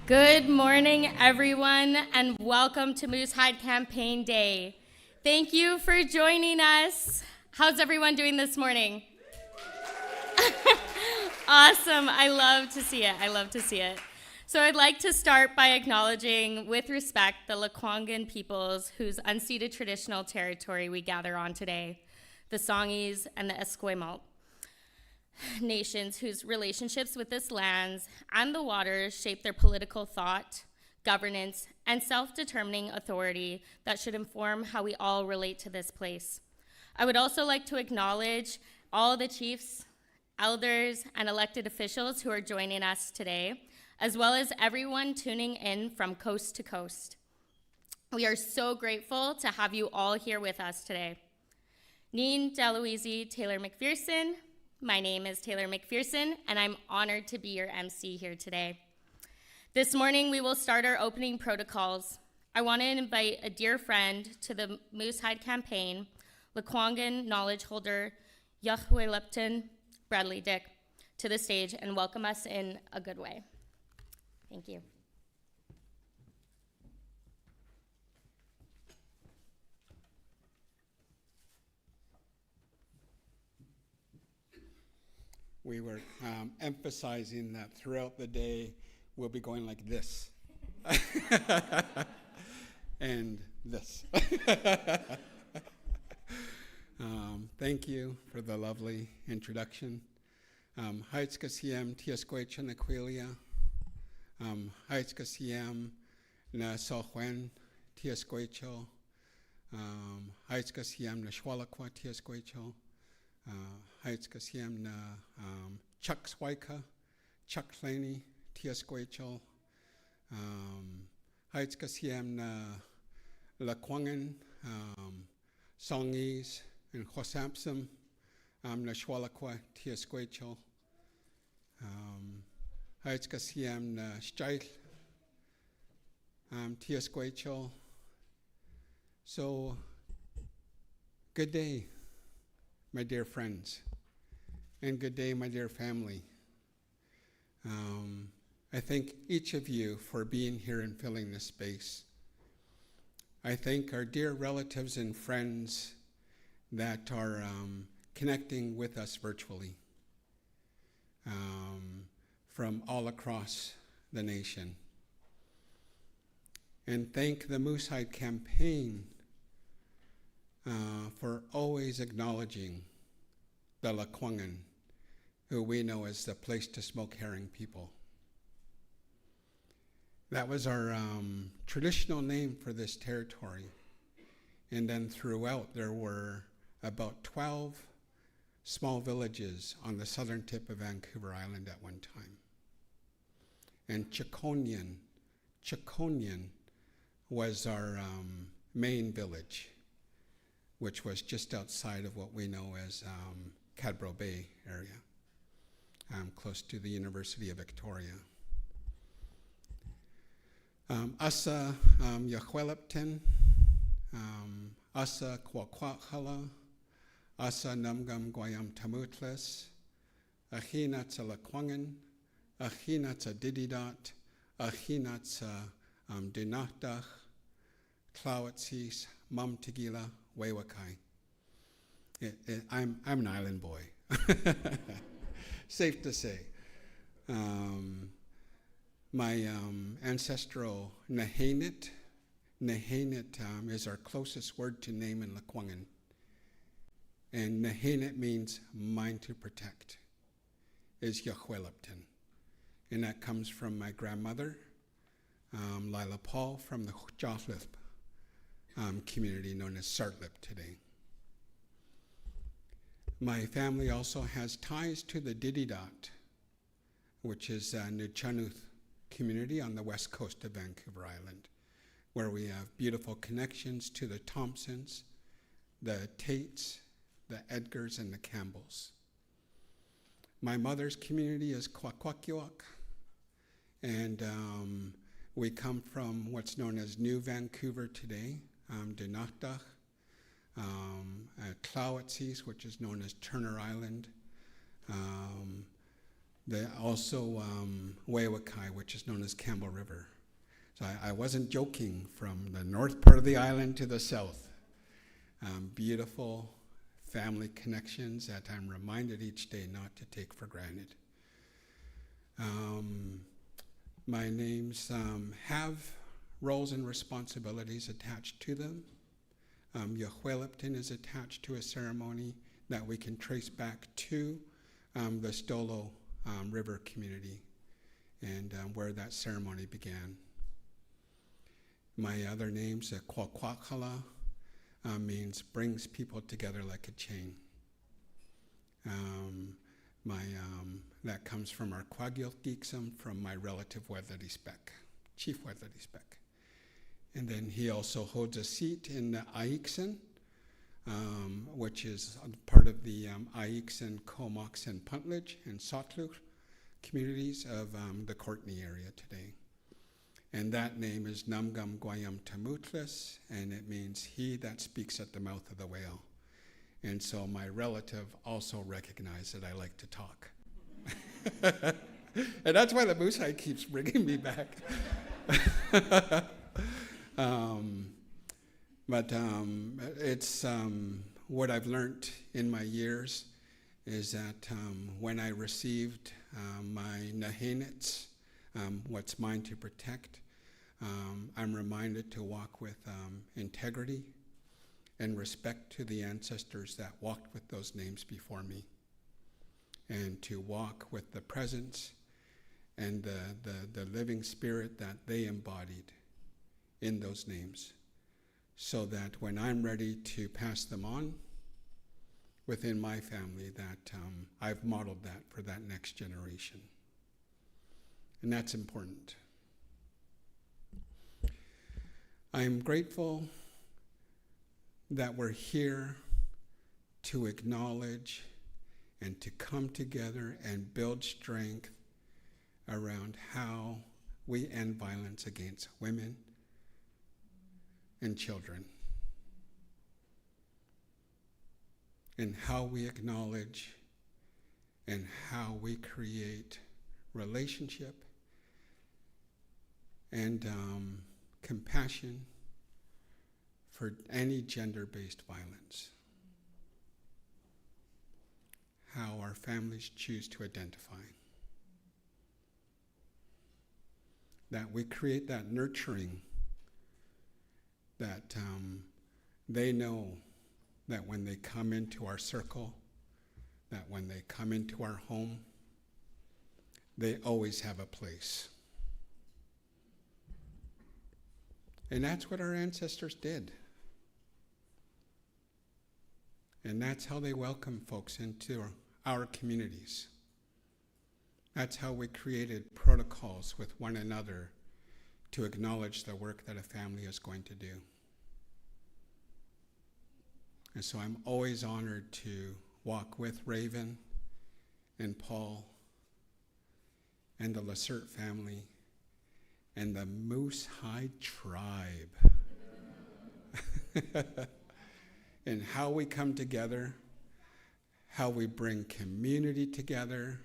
Good morning, everyone, and welcome to Moose Hide Campaign Day. Thank you for joining us. How's everyone doing this morning? Awesome. I love to see it. So I'd like to start by acknowledging, with respect, the Lekwungen peoples whose unceded traditional territory we gather on today, the Songhees and the Esquimalt nations whose relationships with this land and the waters shape their political thought, governance, and self-determining authority that should inform how we all relate to this place. I would also like to acknowledge all the chiefs, elders, and elected officials who are joining us today, as well as everyone tuning in from coast to coast. We are so grateful to have you all here with us today. Neen Deloise Taylor McPherson. My name is Taylor McPherson, and I'm honored to be your MC here today. This morning, we will start our opening protocols. I want to invite a dear friend to the Moose Hide campaign, Lekwungen knowledge holder, Yahweh Lupton, Bradley Dick, to the stage and welcome us in a good way. Thank you. We were emphasizing that throughout the day, we'll be going like this. And this. Thank you for the lovely introduction. Haitskasiem tiasquecha naquilia. Haitskasiem na sohuen tiasquecho. Haitskasiem na shwalakwa tiasquecho. Haitskasiem na Chuck Swaika, Chuck Laney, Tiasquechel, Haitskasiem na Lekwungen, Songhees, and Hosamsum, na Shwalakwa, Tiasquechel, Haitskasiem na Steit, Tiasquechel. So, good day, my dear friends, and good day, my dear family. I thank each of you for being here and filling this space. I thank our dear relatives and friends that are connecting with us virtually from all across the nation. And thank the Moose Hide campaign for always acknowledging the Lekwungen, who we know as the place to smoke herring people. That was our traditional name for this territory. And then throughout, there were about 12 small villages on the southern tip of Vancouver Island at one time. And Chiconian was our main village, which was just outside of what we know as Cadbro Bay area, close to the University of Victoria. Asa Yahuelipton, Asa Kwakwakhala, Asa Namgam Guayam Tamutles, Ahinatsa Lekwungen, Ahinatsa Dididot, Ahinatsa Dinatach, Tlawatsis, Mam Tigila, Wewakai. I'm an island boy, safe to say. My ancestral Nehanit is our closest word to name in Lekwungen. And Nehanit means mine to protect, is Yahuelipton. And that comes from my grandmother, Lila Paul, from the Joslip community known as Sartlip today. My family also has ties to the Dididot, which is a Nuchanuth community on the west coast of Vancouver Island, where we have beautiful connections to the Thompsons, the Tates, the Edgars, and the Campbells. My mother's community is Kwakwakiwak, and we come from what's known as New Vancouver today, Dinatach, Tlawatsis, which is known as Turner Island, Also Wewakai, which is known as Campbell River. So I wasn't joking, from the north part of the island to the south. Beautiful family connections that I'm reminded each day not to take for granted. My names have roles and responsibilities attached to them. Yahuelipton is attached to a ceremony that we can trace back to the Stolo River community and where that ceremony began. My other names, Kwakwakala, means brings people together like a chain. That comes from our Kwagil Geeksum, from my relative Weatherispec, Chief Weatherispec. And then he also holds a seat in the Aiksen, which is part of the Aiksen, Comox, and Puntledge and Sotluch communities of the Courtney area today. And that name is Namgam Gwayam Tamutlis, and it means he that speaks at the mouth of the whale. And so my relative also recognized that I like to talk. And that's why the moose hide keeps bringing me back. But it's what I've learned in my years is that when I received my nahenets, what's mine to protect, I'm reminded to walk with integrity and respect to the ancestors that walked with those names before me, and to walk with the presence and the living spirit that they embodied in those names, so that when I'm ready to pass them on within my family, that I've modeled that for that next generation. And that's important. I'm grateful that we're here to acknowledge and to come together and build strength around how we end violence against women and children, and how we acknowledge and how we create relationship and compassion for any gender-based violence. How our families choose to identify. That we create that nurturing, that they know that when they come into our circle, that when they come into our home, they always have a place. And that's what our ancestors did. And that's how they welcome folks into our communities. That's how we created protocols with one another to acknowledge the work that a family is going to do. And so I'm always honored to walk with Raven and Paul and the Lacerte family and the Moose Hide tribe. And how we come together, how we bring community together,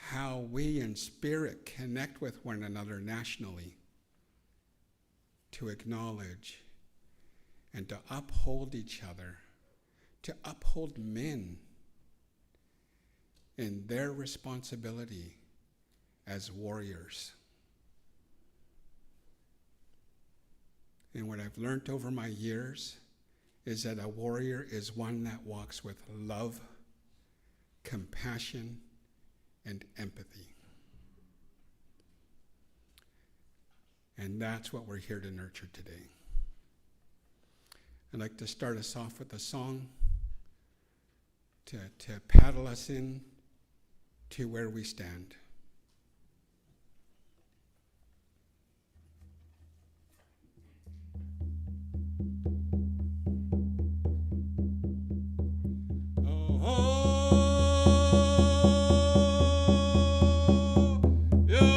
how we in spirit connect with one another nationally to acknowledge and to uphold each other, to uphold men in their responsibility as warriors. And what I've learned over my years is that a warrior is one that walks with love, compassion, and empathy. And that's what we're here to nurture today. I'd like to start us off with a song to paddle us in to where we stand. Yo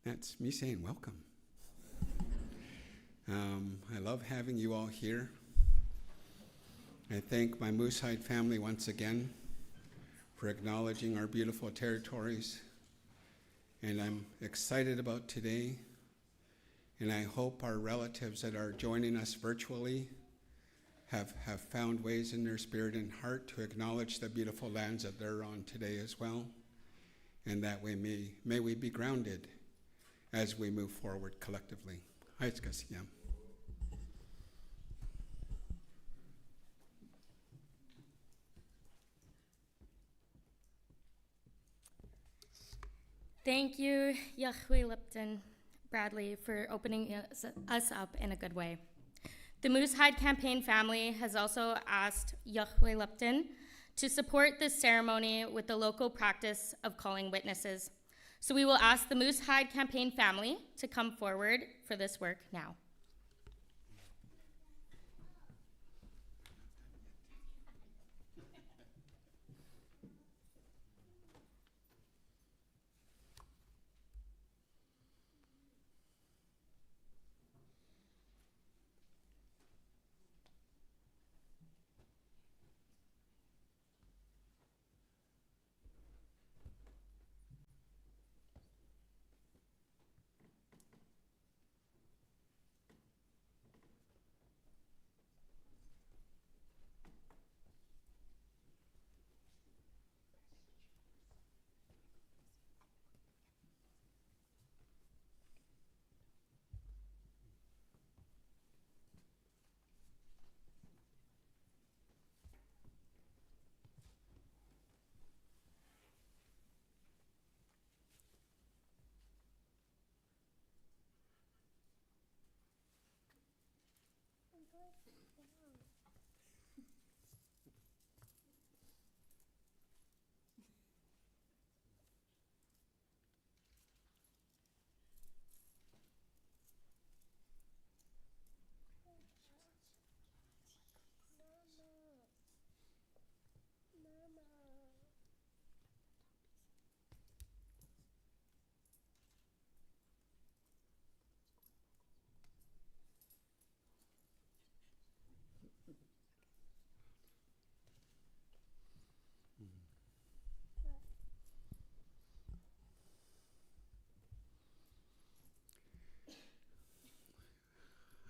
That's me saying welcome. I love having you all here. I thank my Moosehide family once again for acknowledging our beautiful territories. And I'm excited about today. And I hope our relatives that are joining us virtually have found ways in their spirit and heart to acknowledge the beautiful lands that they're on today as well. And that way may we be grounded as we move forward collectively. Aitzkasiyam. Thank you, Yahweh Lipton Bradley, for opening us up in a good way. The Moosehide Campaign family has also asked Yahweh Lipton to support this ceremony with the local practice of calling witnesses. So we will ask the Moosehide Campaign family to come forward for this work now.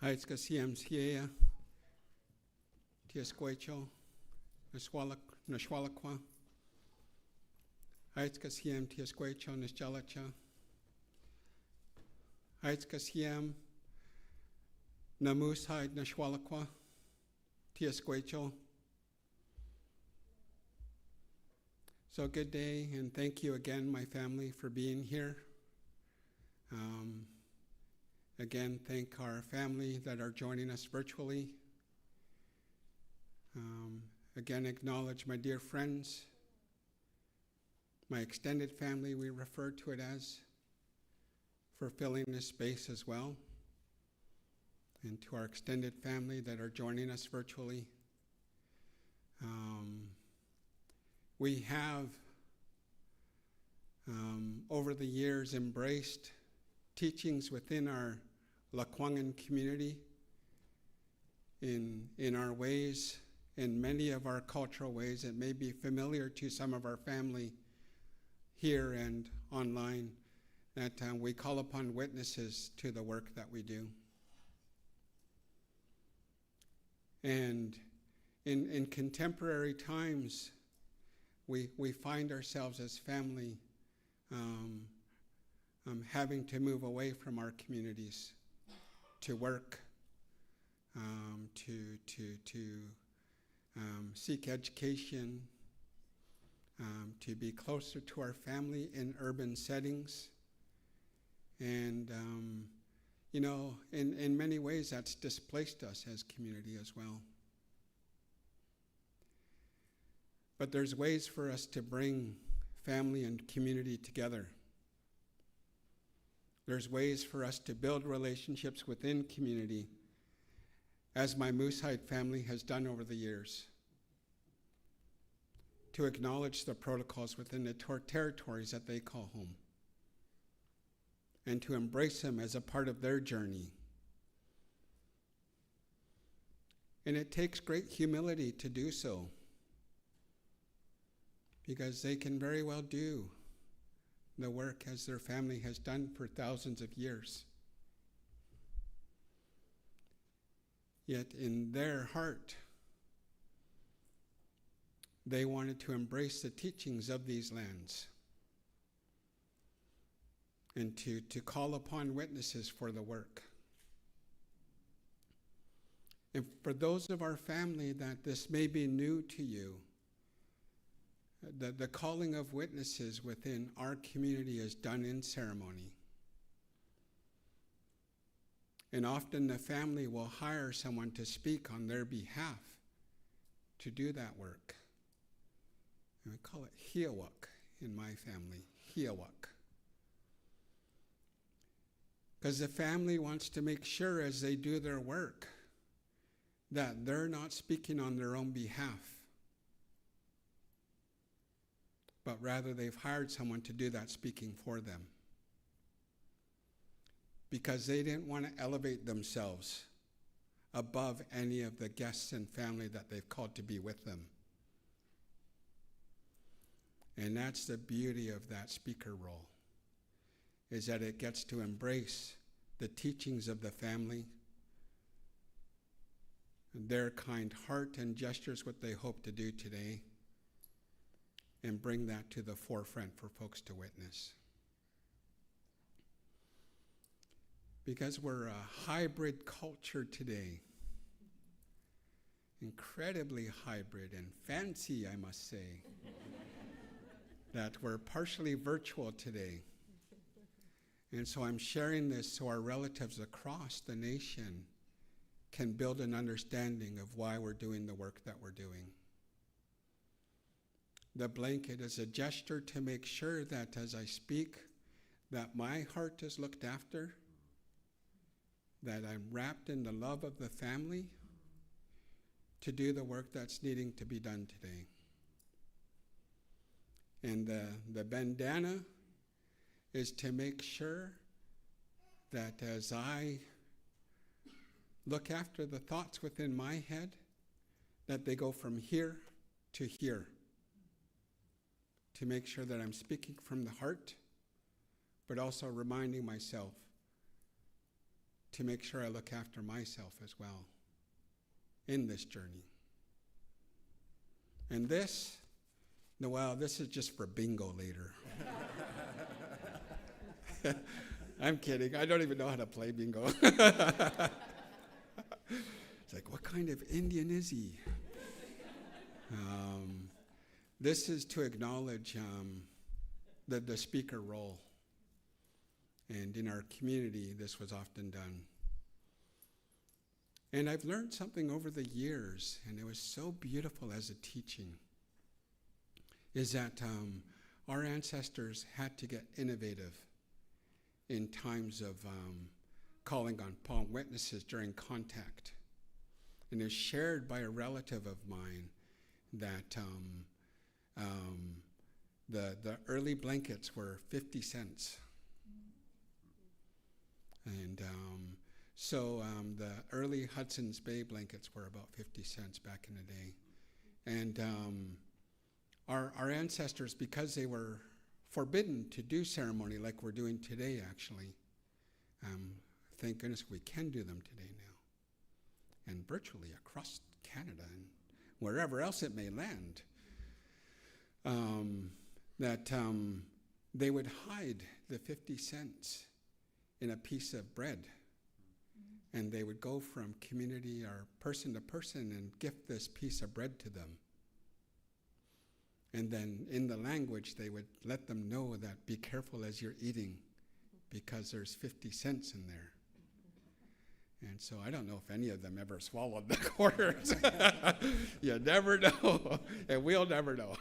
Aitzkasiyam siya tiesquecho nashwalakwa. Aitzkasiyam tiesquecho nashjalacha. Aitzkasiyam namoosehide nashwalakwa tiesquecho. So good day, and thank you again, my family, for being here. Again, thank our family that are joining us virtually. Again, acknowledge my dear friends, my extended family, we refer to it as, for filling this space as well. And to our extended family that are joining us virtually. We have, over the years, embraced teachings within our Lekwungen community in our ways, in many of our cultural ways that may be familiar to some of our family here and online, that we call upon witnesses to the work that we do. And in contemporary times, we find ourselves as family having to move away from our communities to work, to seek education, to be closer to our family in urban settings. And, in many ways, that's displaced us as community as well. But there's ways for us to bring family and community together. There's ways for us to build relationships within community, as my Moosehide family has done over the years, to acknowledge the protocols within the territories that they call home. and to embrace them as a part of their journey. And it takes great humility to do so, because they can very well do the work as their family has done for thousands of years. Yet in their heart, they wanted to embrace the teachings of these lands and to call upon witnesses for the work. And for those of our family that this may be new to you, the calling of witnesses within our community is done in ceremony. And often the family will hire someone to speak on their behalf to do that work. And we call it hiawak in my family, hiawak. Because the family wants to make sure as they do their work that they're not speaking on their own behalf, but rather they've hired someone to do that speaking for them. Because they didn't want to elevate themselves above any of the guests and family that they've called to be with them. And that's the beauty of that speaker role, is that it gets to embrace the teachings of the family, their kind heart and gestures, what they hope to do today, and bring that to the forefront for folks to witness. Because we're a hybrid culture today, incredibly hybrid and fancy, I must say, that we're partially virtual today. And so I'm sharing this so our relatives across the nation can build an understanding of why we're doing the work that we're doing. The blanket is a gesture to make sure that as I speak, that my heart is looked after, that I'm wrapped in the love of the family to do the work that's needing to be done today. And the bandana is to make sure that as I look after the thoughts within my head, that they go from here to here, to make sure that I'm speaking from the heart, but also reminding myself to make sure I look after myself as well in this journey. And this, well, this is just for bingo later. I'm kidding. I don't even know how to play bingo. It's like, what kind of Indian is he? This is to acknowledge the speaker role. And in our community, this was often done. And I've learned something over the years, and it was so beautiful as a teaching, is that our ancestors had to get innovative in times of calling on witnesses during contact. And it was shared by a relative of mine that the early blankets were 50 cents. And so the early Hudson's Bay blankets were about 50 cents back in the day. And our ancestors, because they were forbidden to do ceremony like we're doing today, actually, thank goodness we can do them today now, and virtually across Canada and wherever else it may land, that they would hide the 50 cents in a piece of bread. And they would go from community or person to person and gift this piece of bread to them. And then in the language, they would let them know that be careful as you're eating because there's 50 cents in there. And so I don't know if any of them ever swallowed the quarters. You never know, and we'll never know.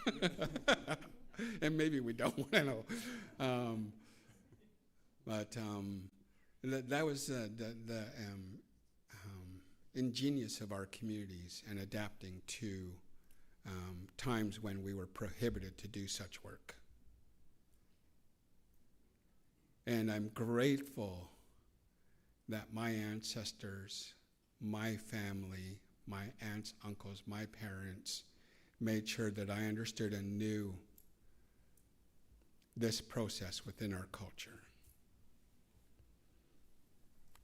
And maybe we don't want to know. But that was the ingenious of our communities and adapting to times when we were prohibited to do such work. And I'm grateful that my ancestors, my family, my aunts, uncles, my parents made sure that I understood and knew this process within our culture.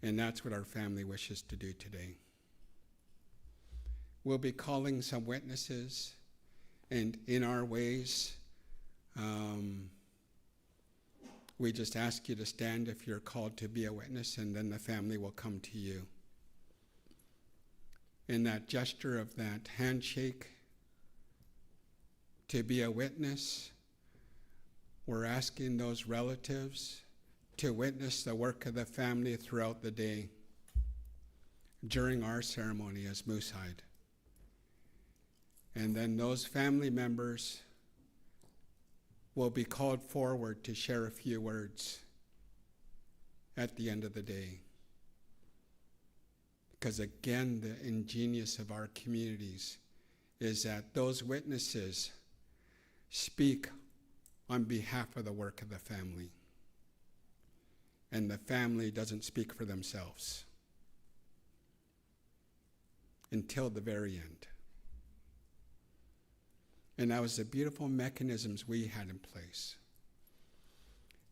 And that's what our family wishes to do today. We'll be calling some witnesses, and in our ways, we just ask you to stand if you're called to be a witness, and then the family will come to you. In that gesture of that handshake to be a witness, we're asking those relatives to witness the work of the family throughout the day during our ceremony as Moosehide. And then those family members will be called forward to share a few words at the end of the day. Because again, the ingenious of our communities is that those witnesses speak on behalf of the work of the family. And the family doesn't speak for themselves until the very end. And that was the beautiful mechanisms we had in place.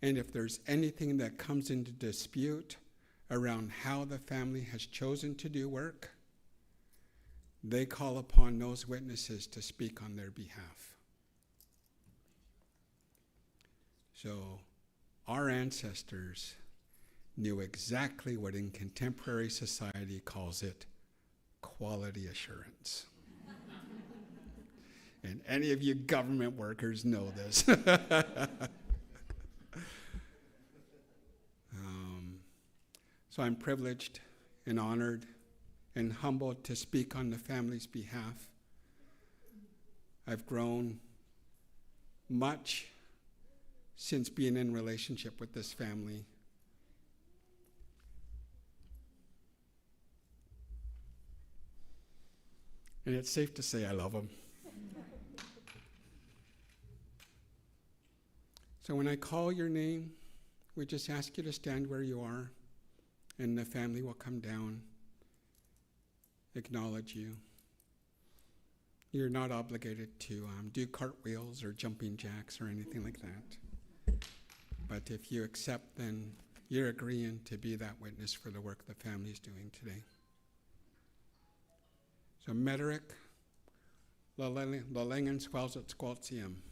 And if there's anything that comes into dispute around how the family has chosen to do work, they call upon those witnesses to speak on their behalf. So our ancestors knew exactly what in contemporary society calls it quality assurance. And any of you government workers know this. So I'm privileged and honored and humbled to speak on the family's behalf. I've grown much since being in relationship with this family. And it's safe to say I love them. So when I call your name, we just ask you to stand where you are, and the family will come down, acknowledge you. You're not obligated to do cartwheels or jumping jacks or anything like that. But if you accept, then you're agreeing to be that witness for the work the family is doing today. So Mederic, Lalengan Squalzat Squaltium.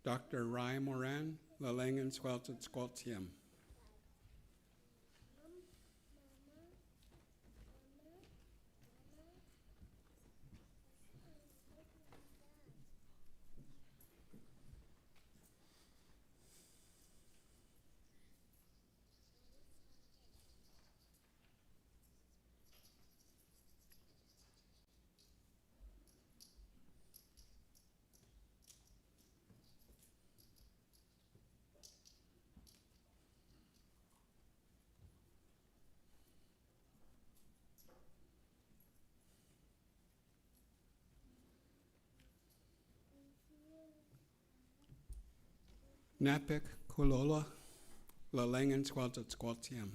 Dr. Rai Moran, Lalengan Squalzat Squaltium. Napik Kulola, Lalengan Squalzat Squaltium.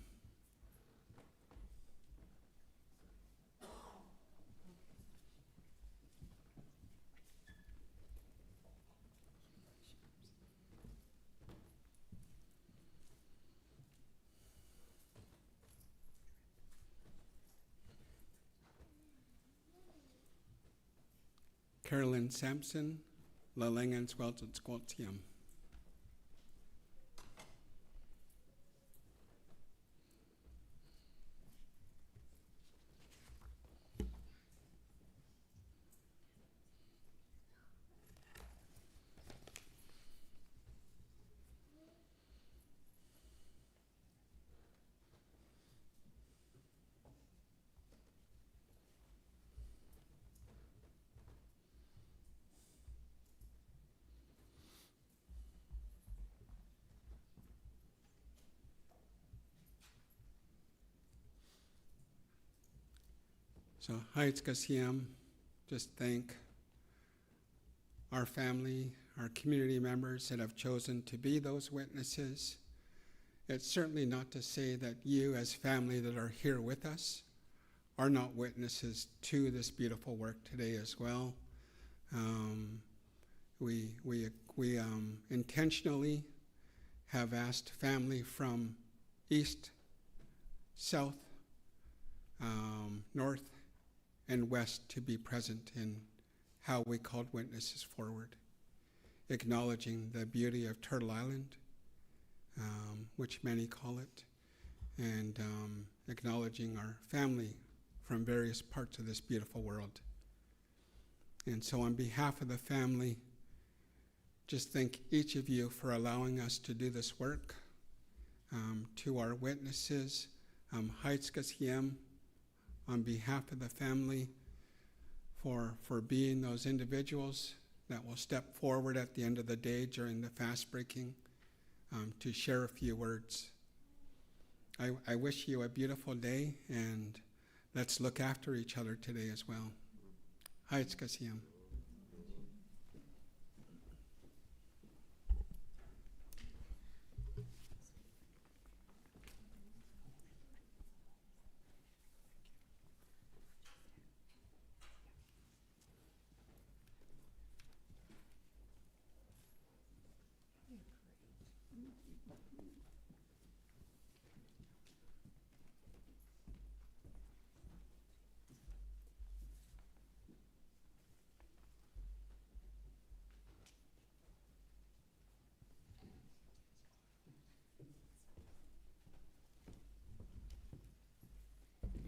Carolyn Sampson, Lalengan Squalzat Squaltium. So, Haitzkasiem, just thank our family, our community members that have chosen to be those witnesses. It's certainly not to say that you as family that are here with us are not witnesses to this beautiful work today as well. We intentionally have asked family from east, south, north, and west to be present in how we called witnesses forward, acknowledging the beauty of Turtle Island, which many call it, and acknowledging our family from various parts of this beautiful world. And so on behalf of the family, just thank each of you for allowing us to do this work. To our witnesses, Haitzkasiem, on behalf of the family, for being those individuals that will step forward at the end of the day during the fast breaking to share a few words. I wish you a beautiful day, and let's look after each other today as well. Haitzkasiem.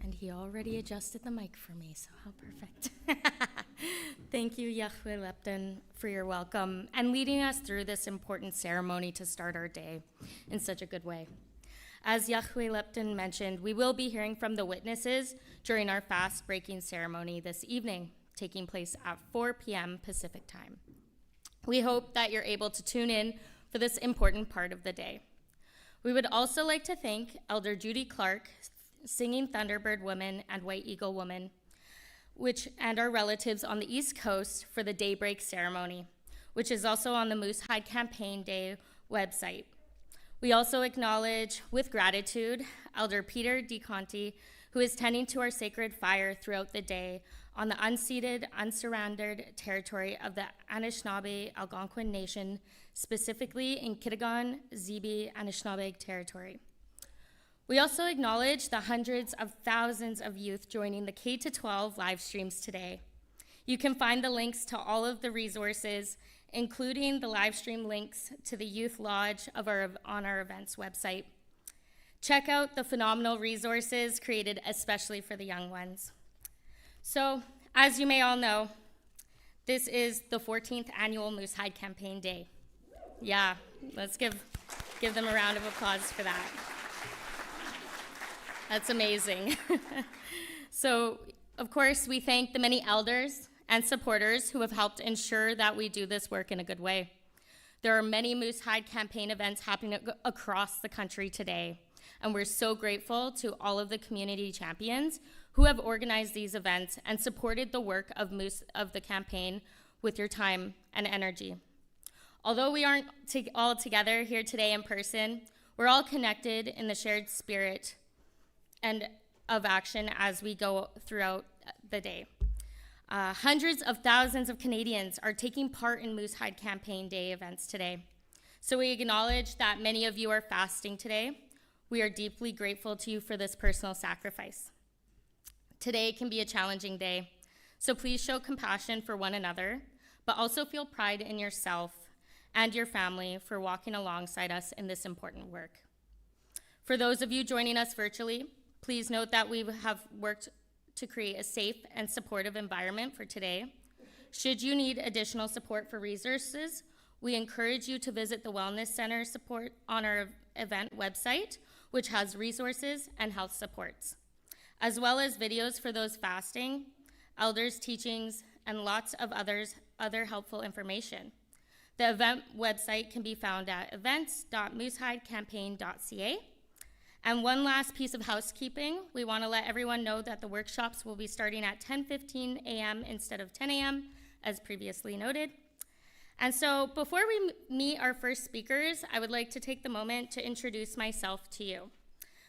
And he already adjusted the mic for me, so how perfect. Thank you, Yahweh Lepton, for your welcome and leading us through this important ceremony to start our day in such a good way. As Yahweh Lepton mentioned, we will be hearing from the witnesses during our fast-breaking ceremony this evening, taking place at 4 p.m. Pacific time. We hope that you're able to tune in for this important part of the day. We would also like to thank Elder Judy Clark, Singing Thunderbird Woman and White Eagle Woman, and our relatives on the East Coast for the Daybreak ceremony, which is also on the Moose Hide Campaign Day website. We also acknowledge with gratitude Elder Peter DeConti, who is tending to our sacred fire throughout the day on the unceded, unsurrendered territory of the Anishinaabe Algonquin Nation, specifically in Kitigan, Zibi, Anishinaabe territory. We also acknowledge the hundreds of thousands of youth joining the K-12 live streams today. You can find the links to all of the resources, including the live stream links to the Youth Lodge on our events website. Check out the phenomenal resources created especially for the young ones. So, as you may all know, this is the 14th annual Moose Hide Campaign Day. Yeah, let's give them a round of applause for that. That's amazing. So, of course, we thank the many elders and supporters who have helped ensure that we do this work in a good way. There are many Moose Hide campaign events happening across the country today, and we're so grateful to all of the community champions who have organized these events and supported the work of the campaign with your time and energy. Although we aren't all together here today in person, we're all connected in the shared spirit and of action as we go throughout the day. Hundreds of thousands of Canadians are taking part in Moose Hide Campaign Day events today. So we acknowledge that many of you are fasting today. We are deeply grateful to you for this personal sacrifice. Today can be a challenging day, so please show compassion for one another, but also feel pride in yourself and your family for walking alongside us in this important work. For those of you joining us virtually, please note that we have worked to create a safe and supportive environment for today. Should you need additional support for resources, we encourage you to visit the Wellness Center support on our event website, which has resources and health supports, as well as videos for those fasting, elders' teachings, and lots of other helpful information. The event website can be found at events.moosehidecampaign.ca. And one last piece of housekeeping, we want to let everyone know that the workshops will be starting at 10:15 a.m. instead of 10 a.m., as previously noted. And so before we meet our first speakers, I would like to take the moment to introduce myself to you.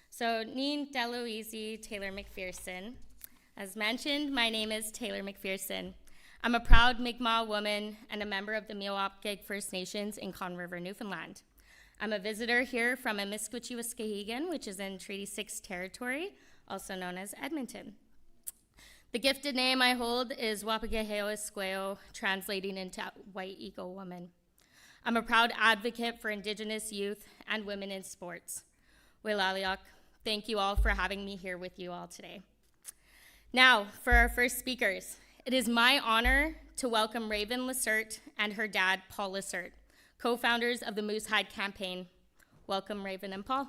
So, Neen Deloise Taylor McPherson. As mentioned, my name is Taylor McPherson. I'm a proud Mi'kmaq woman and a member of the Mi'kmaq First Nations in Conn River, Newfoundland. I'm a visitor here from Amiskwichiwaskahigan, which is in Treaty 6 territory, also known as Edmonton. The gifted name I hold is Wapagaheo Esqueo, translating into White Eagle Woman. I'm a proud advocate for Indigenous youth and women in sports. Wilaliak, thank you all for having me here with you all today. Now, for our first speakers, it is my honor to welcome Raven Lacerte and her dad, Paul Lacerte, co-founders of the Moose Hide Campaign. Welcome, Raven and Paul.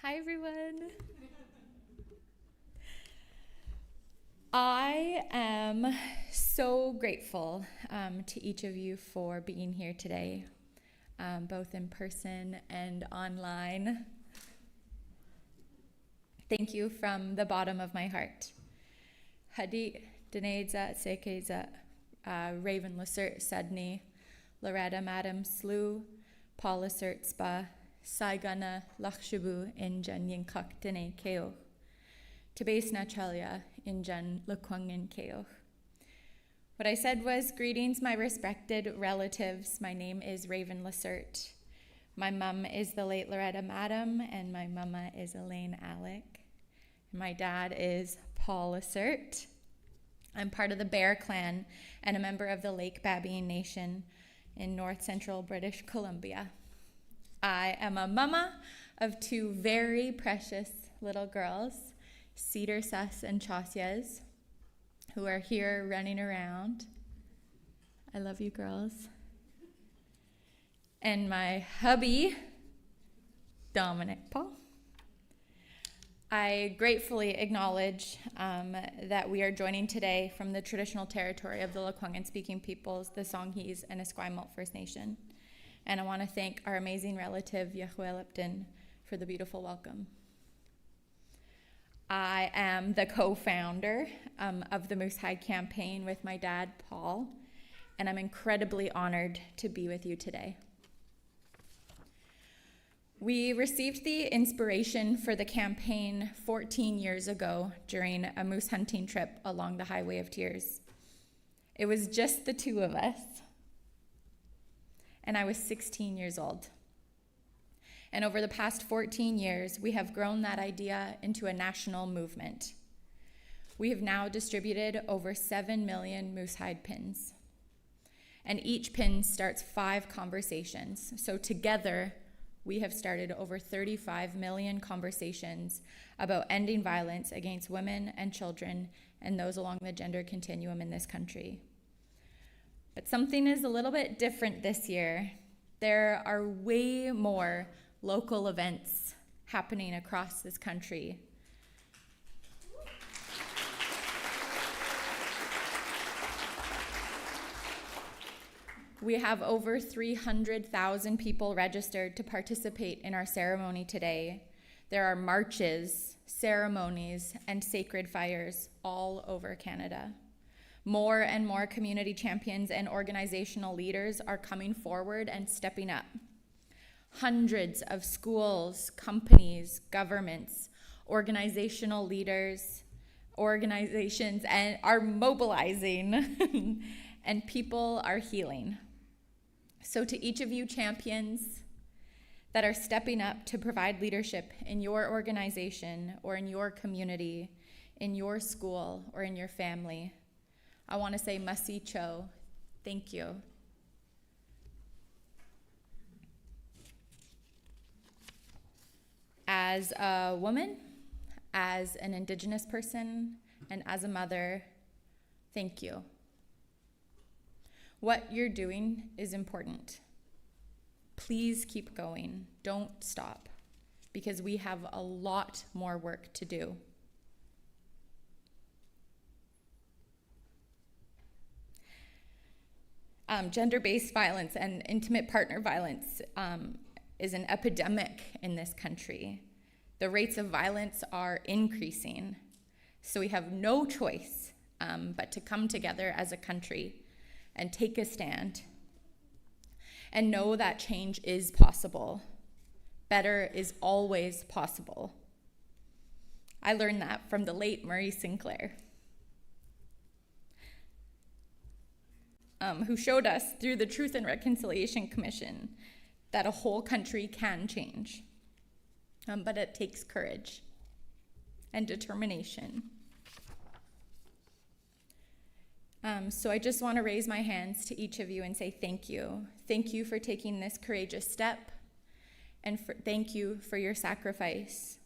Hi, everyone. I am so grateful to each of you for being here today, both in person and online. Thank you from the bottom of my heart. Hadi Deneza Sekeza Raven Lacerte Sudney, Loretta Madam Slew, Paul Lacerte Spa, Saigana Lakshabu in Jan Yinkak Dene Keo, Tabase Nachalia in Jan Lekwangin Keo. What I said was, greetings, my respected relatives. My name is Raven Lacerte. My mum is the late Loretta Madam, and my mama is Elaine Alec. My dad is Paul Lacerte. I'm part of the Bear Clan and a member of the Lake Babine Nation in north central British Columbia. I am a mama of two very precious little girls, Cedar Sus and Chausias, who are here running around. I love you, girls. And my hubby, Dominic Paul. I gratefully acknowledge that we are joining today from the traditional territory of the Lekwungen-speaking peoples, the Songhees and Esquimalt First Nation. And I want to thank our amazing relative, Yahuel Lipton, for the beautiful welcome. I am the co-founder of the Moose Hide Campaign with my dad, Paul, and I'm incredibly honored to be with you today. We received the inspiration for the campaign 14 years ago during a moose hunting trip along the Highway of Tears. It was just the two of us, and I was 16 years old. And over the past 14 years, we have grown that idea into a national movement. We have now distributed over 7 million moose hide pins. And each pin starts 5 conversations. So together, we have started over 35 million conversations about ending violence against women and children and those along the gender continuum in this country. But something is a little bit different this year. There are way more local events happening across this country. We have over 300,000 people registered to participate in our ceremony today. There are marches, ceremonies, and sacred fires all over Canada. More and more community champions and organizational leaders are coming forward and stepping up. Hundreds of schools, companies, governments, organizational leaders, organizations and are mobilizing and people are healing. So to each of you champions that are stepping up to provide leadership in your organization or in your community, in your school or in your family, I want to say Masi Cho, thank you. As a woman, as an Indigenous person, and as a mother, thank you. What you're doing is important. Please keep going. Don't stop, because we have a lot more work to do. Gender-based violence and intimate partner violence is an epidemic in this country. The rates of violence are increasing. So we have no choice but to come together as a country and take a stand and know that change is possible. Better is always possible. I learned that from the late Murray Sinclair, who showed us through the Truth and Reconciliation Commission that a whole country can change. But it takes courage and determination. So I just want to raise my hands to each of you and say thank you. Thank you for taking this courageous step, and thank you for your sacrifice.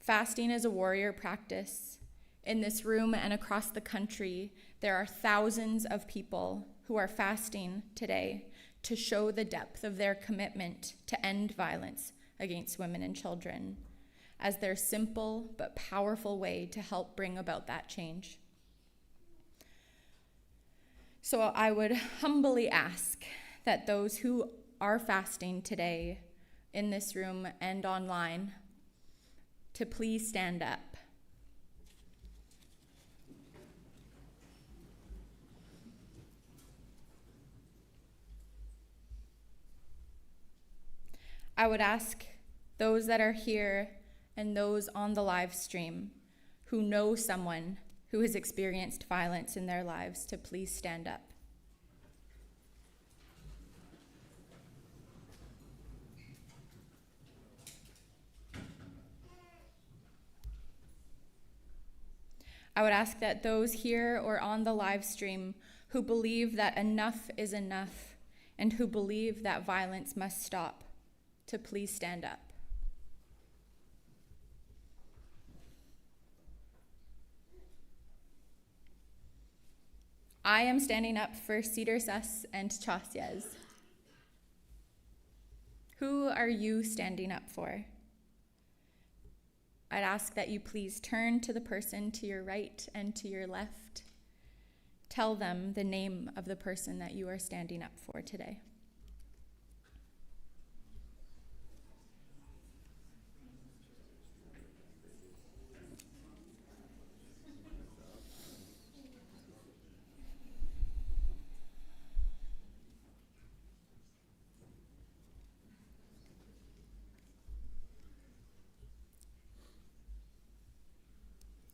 Fasting is a warrior practice. In this room and across the country, there are thousands of people who are fasting today to show the depth of their commitment to end violence against women and children as their simple but powerful way to help bring about that change. So I would humbly ask that those who are fasting today in this room and online to please stand up. I would ask those that are here and those on the live stream who know someone who has experienced violence in their lives to please stand up. I would ask that those here or on the live stream who believe that enough is enough and who believe that violence must stop to please stand up. I am standing up for Cedar Sus and Chasyas. Who are you standing up for? I'd ask that you please turn to the person to your right and to your left. Tell them the name of the person that you are standing up for today.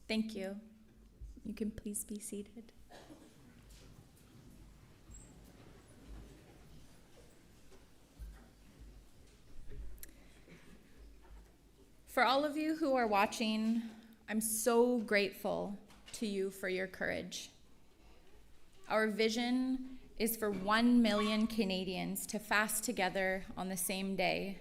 Thank you. You can please be seated. For all of you who are watching, I'm so grateful to you for your courage. Our vision is for 1 million Canadians to fast together on the same day,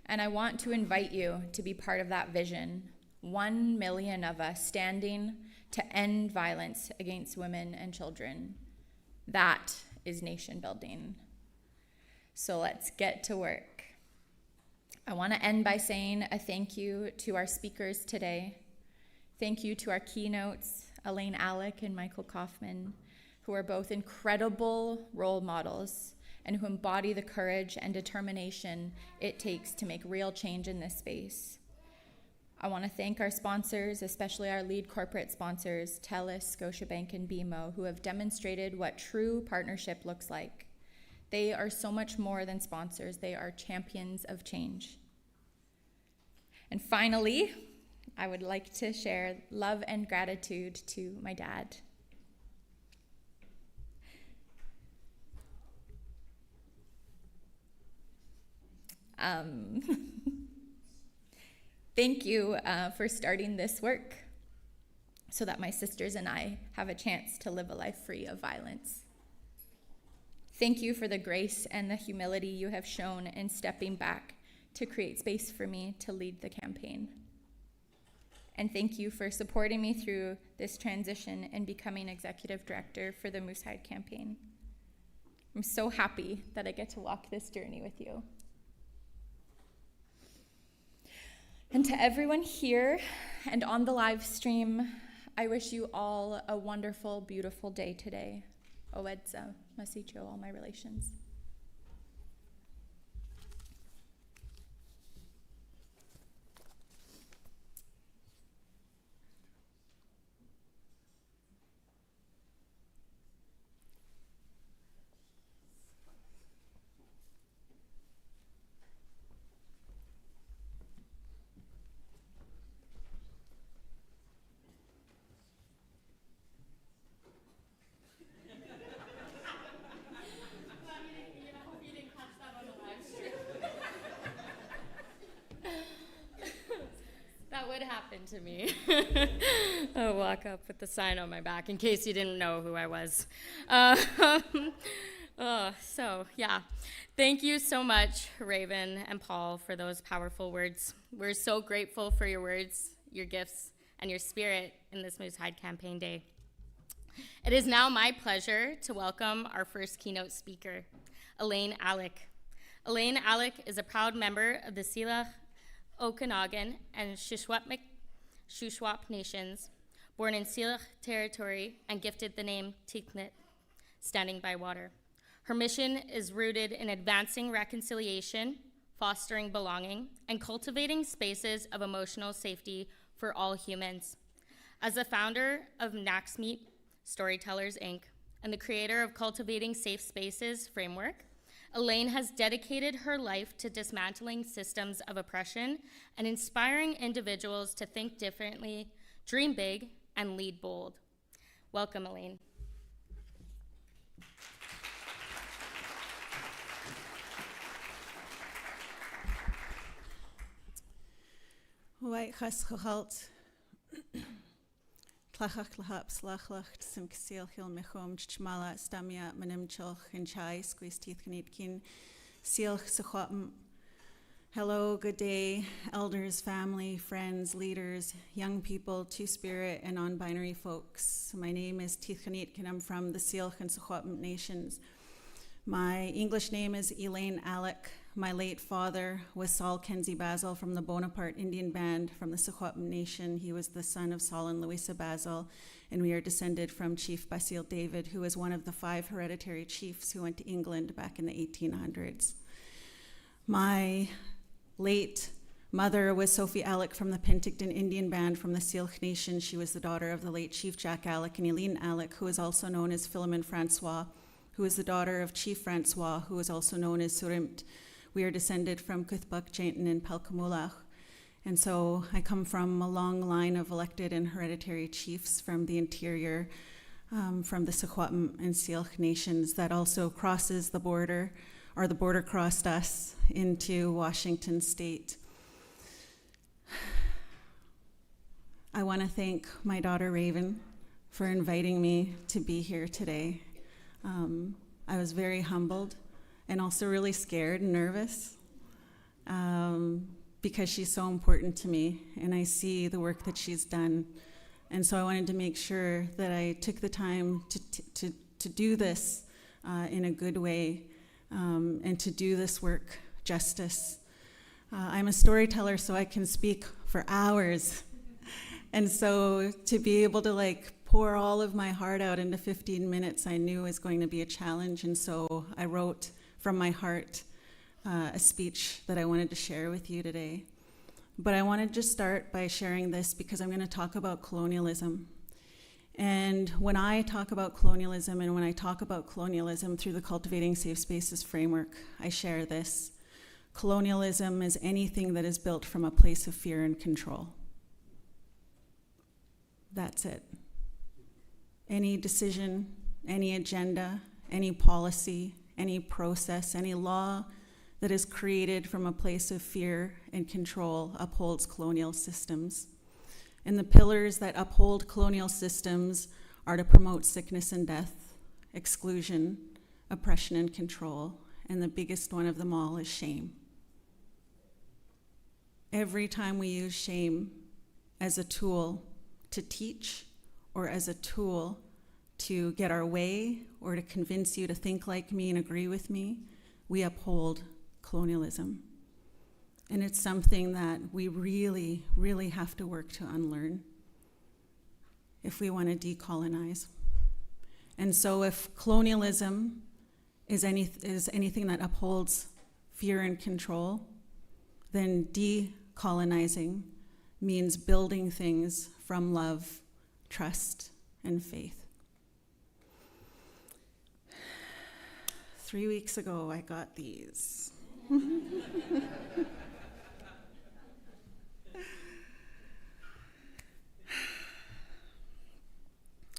and I want to invite you to be part of that vision. 1 million of us standing to end violence against women and children. That is nation building. So let's get to work. I want to end by saying a thank you to our speakers today. Thank you to our keynotes, Elaine, Alec, and Michael Kaufman, who are both incredible role models and who embody the courage and determination it takes to make real change in this space. I want to thank our sponsors, especially our lead corporate sponsors, TELUS, Scotiabank, and BMO, who have demonstrated what true partnership looks like. They are so much more than sponsors. They are champions of change. And finally, I would like to share love and gratitude to my dad. Thank you for starting this work so that my sisters and I have a chance to live a life free of violence. Thank you for the grace and the humility you have shown in stepping back to create space for me to lead the campaign. And thank you for supporting me through this transition and becoming executive director for the Moose Hide campaign. I'm so happy that I get to walk this journey with you. And to everyone here and on the live stream, I wish you all a wonderful, beautiful day today. Owedza, Masicho, all my relations. To me. I'll walk up with the sign on my back in case you didn't know who I was. Thank you so much, Raven and Paul, for those powerful words. We're so grateful for your words, your gifts, and your spirit in this Moose Hide Campaign Day. It is now my pleasure to welcome our first keynote speaker, Elaine Alec. Elaine Alec is a proud member of the Syilx, Okanagan, and Shuswap nations, born in Syilx territory and gifted the name Tiknit, standing by water. Her mission is rooted in advancing reconciliation, fostering belonging, and cultivating spaces of emotional safety for all humans. As the founder of Naxmeet Storytellers, Inc., and the creator of Cultivating Safe Spaces framework, Elaine has dedicated her life to dismantling systems of oppression and inspiring individuals to think differently, dream big, and lead bold. Welcome, Elaine. White Huskhalt Tlachach Lahap Slachlacht Simksil Hil Mechom Chmala Stamia Manimchoch and Chai Squeeze Teeth Kanitkin Silch Sachwapm. Hello, good day, elders, family, friends, leaders, young people, two-spirit, and non-binary folks. My name is Teeth Kanitkin. I'm from the Syilx and Sachwapm nations. My English name is Elaine Alec. My late father was Saul Kenzie Basil from the Bonaparte Indian Band from the Sachwapm Nation. He was the son of Saul and Louisa Basil, and we are descended from Chief Basil David, who was one of the 5 hereditary chiefs who went to England back in the 1800s. My late mother was Sophie Alec from the Penticton Indian Band from the Syilx Nation. She was the daughter of the late Chief Jack Alec and Elaine Alec, who is also known as Philomene Francois, who is the daughter of Chief Francois, who is also known as Surimt. We are descended from Cuthbuck, Jainton, and Pelkamulach. And so I come from a long line of elected and hereditary chiefs from the interior, from the Sachwapm and Syilx nations that also crosses the border, or the border crossed us into Washington state. I want to thank my daughter Raven for inviting me to be here today. I was very humbled and also really scared and nervous because she's so important to me and I see the work that she's done. And so I wanted to make sure that I took the time to do this in a good way and to do this work justice. I'm a storyteller, so I can speak for hours. And so to be able to pour all of my heart out into 15 minutes, I knew was going to be a challenge. And so I wrote from my heart a speech that I wanted to share with you today. But I wanted to start by sharing this because I'm going to talk about colonialism. And when I talk about colonialism and when I talk about colonialism through the Cultivating Safe Spaces framework, I share this. Colonialism is anything that is built from a place of fear and control. That's it. Any decision, any agenda, any policy, any process, any law that is created from a place of fear and control upholds colonial systems. And the pillars that uphold colonial systems are to promote sickness and death, exclusion, oppression and control, and the biggest one of them all is shame. every time we use shame as a tool to teach or as a tool to get our way or to convince you to think like me and agree with me, we uphold colonialism. And it's something that we really, really have to work to unlearn if we want to decolonize. And so if colonialism is anything that upholds fear and control, then decolonizing means building things from love, trust, and faith. 3 weeks ago, I got these.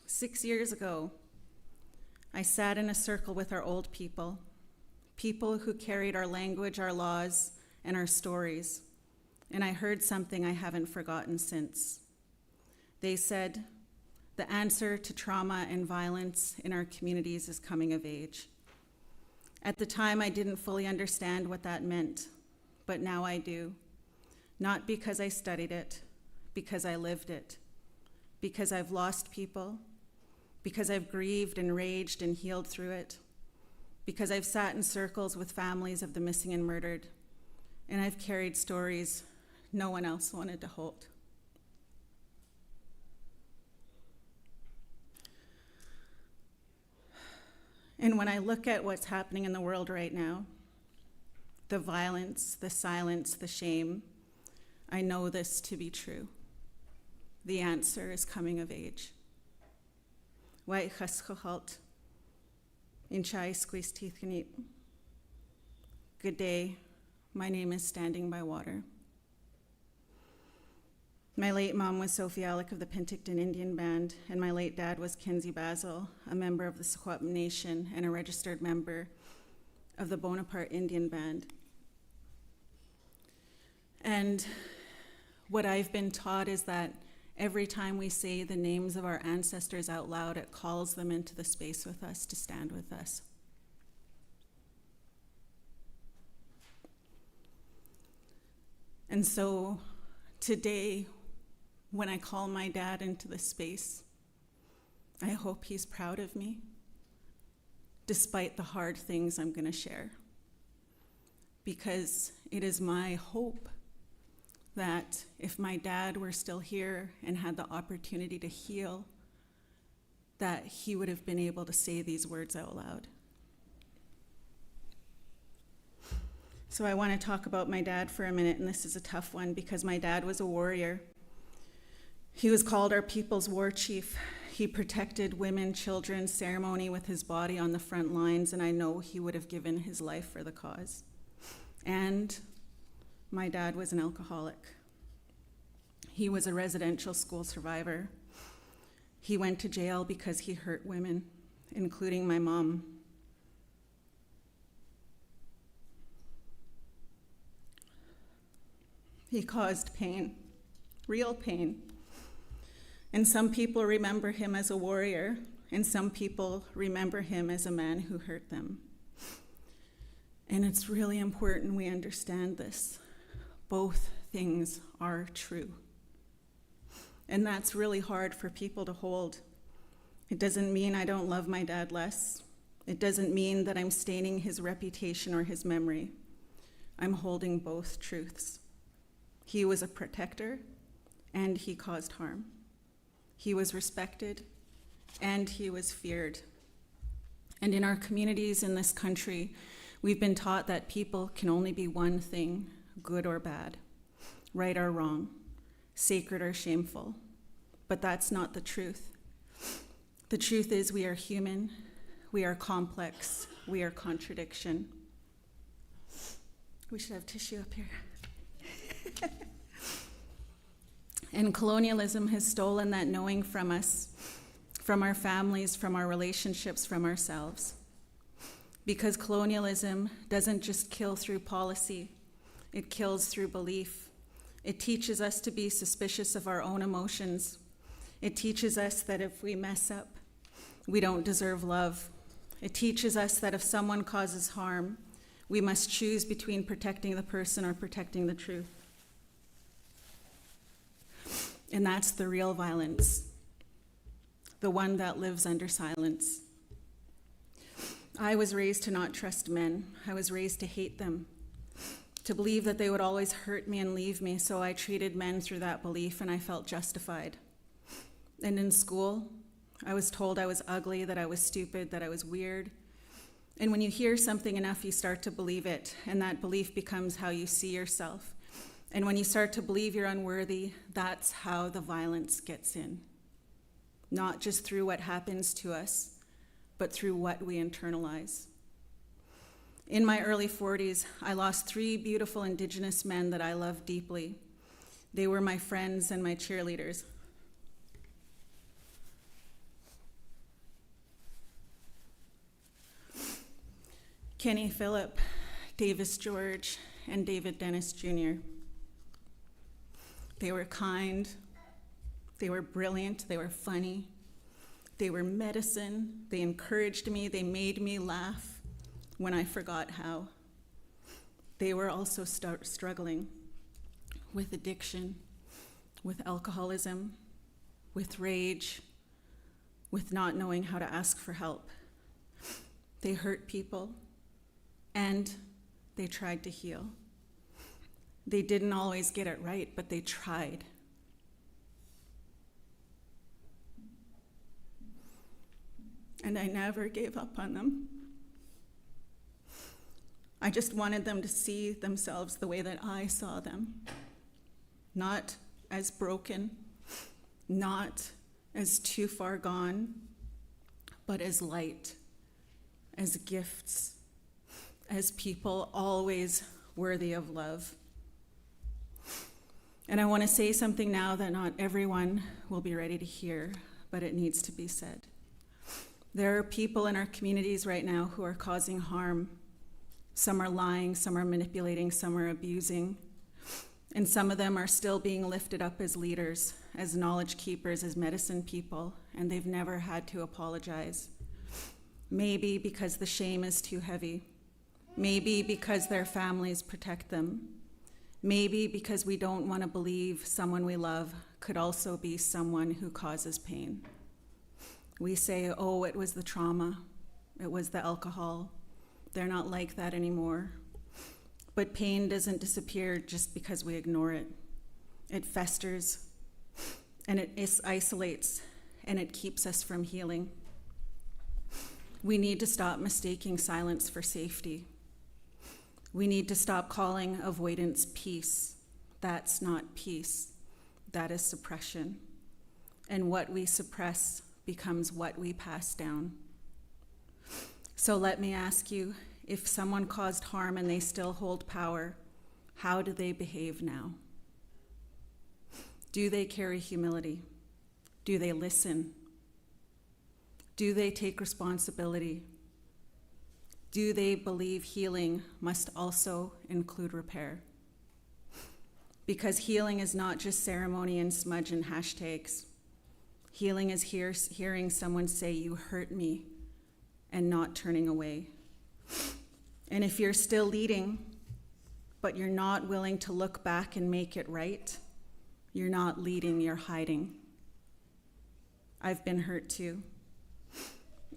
6 years ago, I sat in a circle with our old people, people who carried our language, our laws, and our stories, and I heard something I haven't forgotten since. They said, the answer to trauma and violence in our communities is coming of age. At the time, I didn't fully understand what that meant, but now I do. Not because I studied it, because I lived it, because I've lost people, because I've grieved and raged and healed through it, because I've sat in circles with families of the missing and murdered, and I've carried stories no one else wanted to hold. And when I look at what's happening in the world right now, the violence, the silence, the shame, I know this to be true. The answer is coming of age. Good day, my name is Standing by Water. My late mom was Sophie Alec of the Penticton Indian Band, and my late dad was Kenzie Basil, a member of the Secwepemc Nation and a registered member of the Bonaparte Indian Band. And what I've been taught is that every time we say the names of our ancestors out loud, it calls them into the space with us to stand with us. And so today, when I call my dad into the space, I hope he's proud of me, despite the hard things I'm going to share. Because it is my hope that if my dad were still here and had the opportunity to heal, that he would have been able to say these words out loud. So I want to talk about my dad for a minute, and this is a tough one because my dad was a warrior. He was called our people's war chief. He protected women, children, ceremony with his body on the front lines, and I know he would have given his life for the cause. And my dad was an alcoholic. He was a residential school survivor. He went to jail because he hurt women, including my mom. He caused pain, real pain. And some people remember him as a warrior, and some people remember him as a man who hurt them. And it's really important we understand this. Both things are true. And that's really hard for people to hold. It doesn't mean I don't love my dad less. It doesn't mean that I'm staining his reputation or his memory. I'm holding both truths. He was a protector, and he caused harm. He was respected, and he was feared. And in our communities in this country, we've been taught that people can only be one thing, good or bad, right or wrong, sacred or shameful. But that's not the truth. The truth is we are human, we are complex, we are contradiction. We should have tissue up here. And colonialism has stolen that knowing from us, from our families, from our relationships, from ourselves. Because colonialism doesn't just kill through policy, it kills through belief. It teaches us to be suspicious of our own emotions. It teaches us that if we mess up, we don't deserve love. It teaches us that if someone causes harm, we must choose between protecting the person or protecting the truth. And that's the real violence, the one that lives under silence. I was raised to not trust men. I was raised to hate them, to believe that they would always hurt me and leave me, so I treated men through that belief, and I felt justified. And in school, I was told I was ugly, that I was stupid, that I was weird. And when you hear something enough, you start to believe it, and that belief becomes how you see yourself. And when you start to believe you're unworthy, that's how the violence gets in. Not just through what happens to us, but through what we internalize. In my early 40s, I lost 3 beautiful Indigenous men that I loved deeply. They were my friends and my cheerleaders. Kenny Phillip, Davis George, and David Dennis Jr. They were kind, they were brilliant, they were funny, they were medicine, they encouraged me, they made me laugh when I forgot how. They were also struggling with addiction, with alcoholism, with rage, with not knowing how to ask for help. They hurt people, and they tried to heal. They didn't always get it right, but they tried. And I never gave up on them. I just wanted them to see themselves the way that I saw them. Not as broken, not as too far gone, but as light, as gifts, as people always worthy of love. And I want to say something now that not everyone will be ready to hear, but it needs to be said. There are people in our communities right now who are causing harm. Some are lying, some are manipulating, some are abusing. And some of them are still being lifted up as leaders, as knowledge keepers, as medicine people, and they've never had to apologize. Maybe because the shame is too heavy. Maybe because their families protect them. Maybe because we don't want to believe someone we love could also be someone who causes pain. We say, oh, it was the trauma, it was the alcohol. They're not like that anymore. But pain doesn't disappear just because we ignore it. It festers, and it isolates, and it keeps us from healing. We need to stop mistaking silence for safety. We need to stop calling avoidance peace. That's not peace. That is suppression. And what we suppress becomes what we pass down. So let me ask you, if someone caused harm and they still hold power, how do they behave now? Do they carry humility? Do they listen? Do they take responsibility? Do they believe healing must also include repair? Because healing is not just ceremony and smudge and hashtags. Healing is hearing someone say, "You hurt me," and not turning away. And if you're still leading, but you're not willing to look back and make it right, you're not leading, you're hiding. I've been hurt too.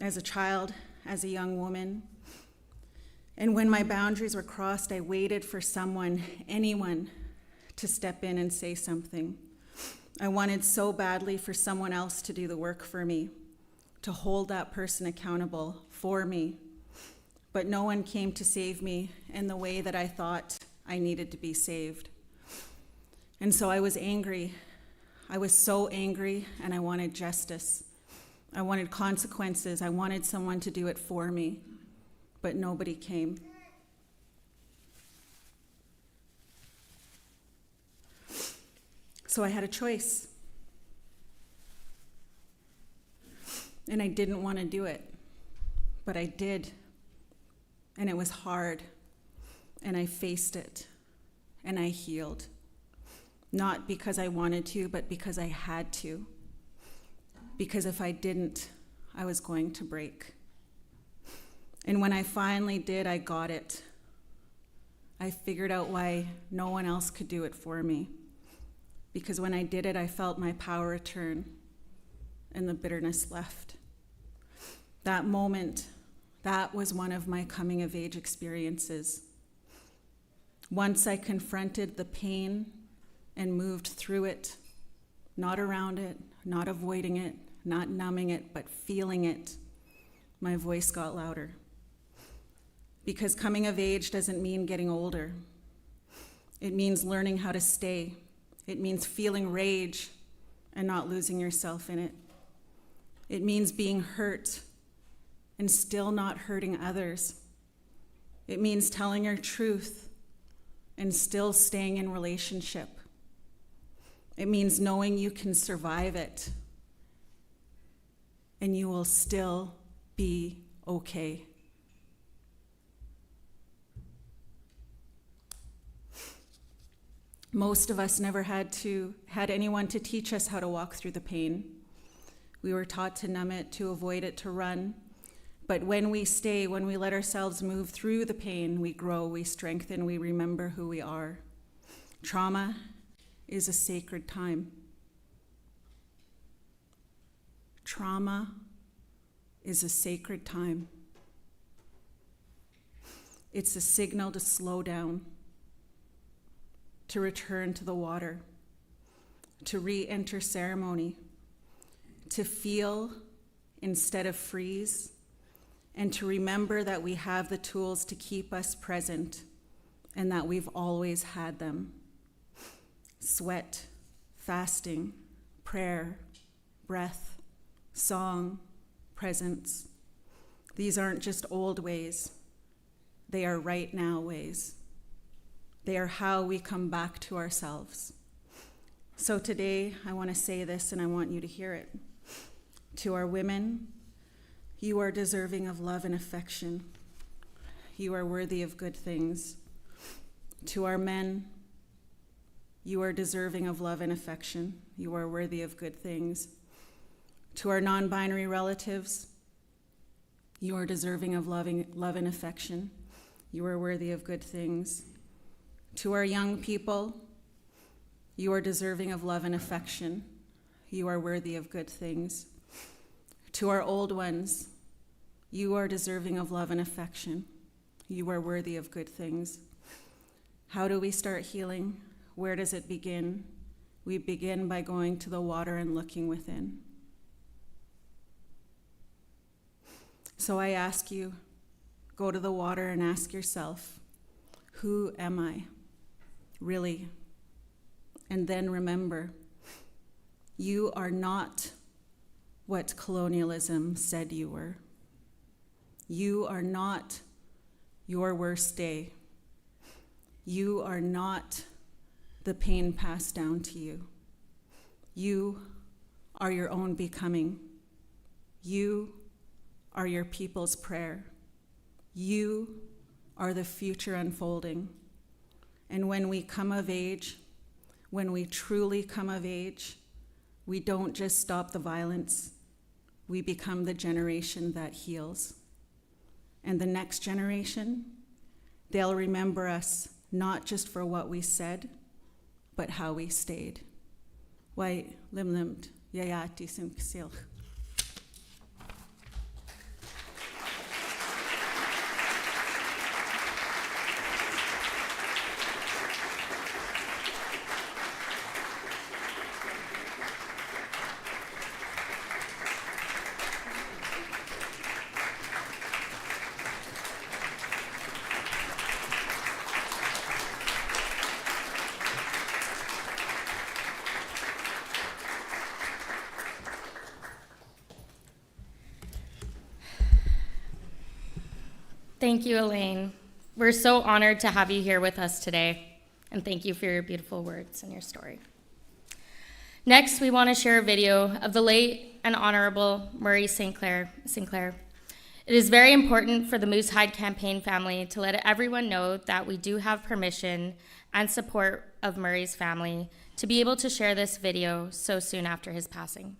As a child, as a young woman. And when my boundaries were crossed, I waited for someone, anyone, to step in and say something. I wanted so badly for someone else to do the work for me, to hold that person accountable for me. But no one came to save me in the way that I thought I needed to be saved. And so I was angry. I was so angry, and I wanted justice. I wanted consequences. I wanted someone to do it for me, but nobody came. So I had a choice. And I didn't want to do it, but I did. And it was hard, and I faced it, and I healed. Not because I wanted to, but because I had to. Because if I didn't, I was going to break. And when I finally did, I got it. I figured out why no one else could do it for me. because when I did it, I felt my power return and the bitterness left. That moment, that was one of my coming of age experiences. Once I confronted the pain and moved through it, not around it, not avoiding it, not numbing it, but feeling it, my voice got louder. Because coming of age doesn't mean getting older. It means learning how to stay. It means feeling rage and not losing yourself in it. It means being hurt and still not hurting others. It means telling your truth and still staying in relationship. It means knowing you can survive it and you will still be okay. Most of us never had anyone to teach us how to walk through the pain. We were taught to numb it, to avoid it, to run. But when we stay, when we let ourselves move through the pain, we grow, we strengthen, we remember who we are. Trauma is a sacred time. Trauma is a sacred time. It's a signal to slow down, to return to the water, to re-enter ceremony, to feel instead of freeze, and to remember that we have the tools to keep us present and that we've always had them. Sweat, fasting, prayer, breath, song, presence. These aren't just old ways. They are right now ways. They are how we come back to ourselves. So today, I want to say this and I want you to hear it. To our women, you are deserving of love and affection. You are worthy of good things. To our men, you are deserving of love and affection. You are worthy of good things. To our non-binary relatives, you are deserving of love and affection. You are worthy of good things. To our young people, you are deserving of love and affection. You are worthy of good things. To our old ones, you are deserving of love and affection. You are worthy of good things. How do we start healing? Where does it begin? We begin by going to the water and looking within. So I ask you, go to the water and ask yourself, who am I? Really? And then remember, you are not what colonialism said you were. You are not your worst day. You are not the pain passed down to you. You are your own becoming. You are your people's prayer. You are the future unfolding. And when we come of age, when we truly come of age, we don't just stop the violence, we become the generation that heals. And the next generation, they'll remember us not just for what we said, but how we stayed. Wai limlimt yayati simksilch. Thank you, Elaine. We're so honored to have you here with us today, and thank you for your beautiful words and your story. Next, we want to share a video of the late and honorable Murray Sinclair. It is very important for the Moose Hide Campaign family to let everyone know that we do have permission and support of Murray's family to be able to share this video so soon after his passing.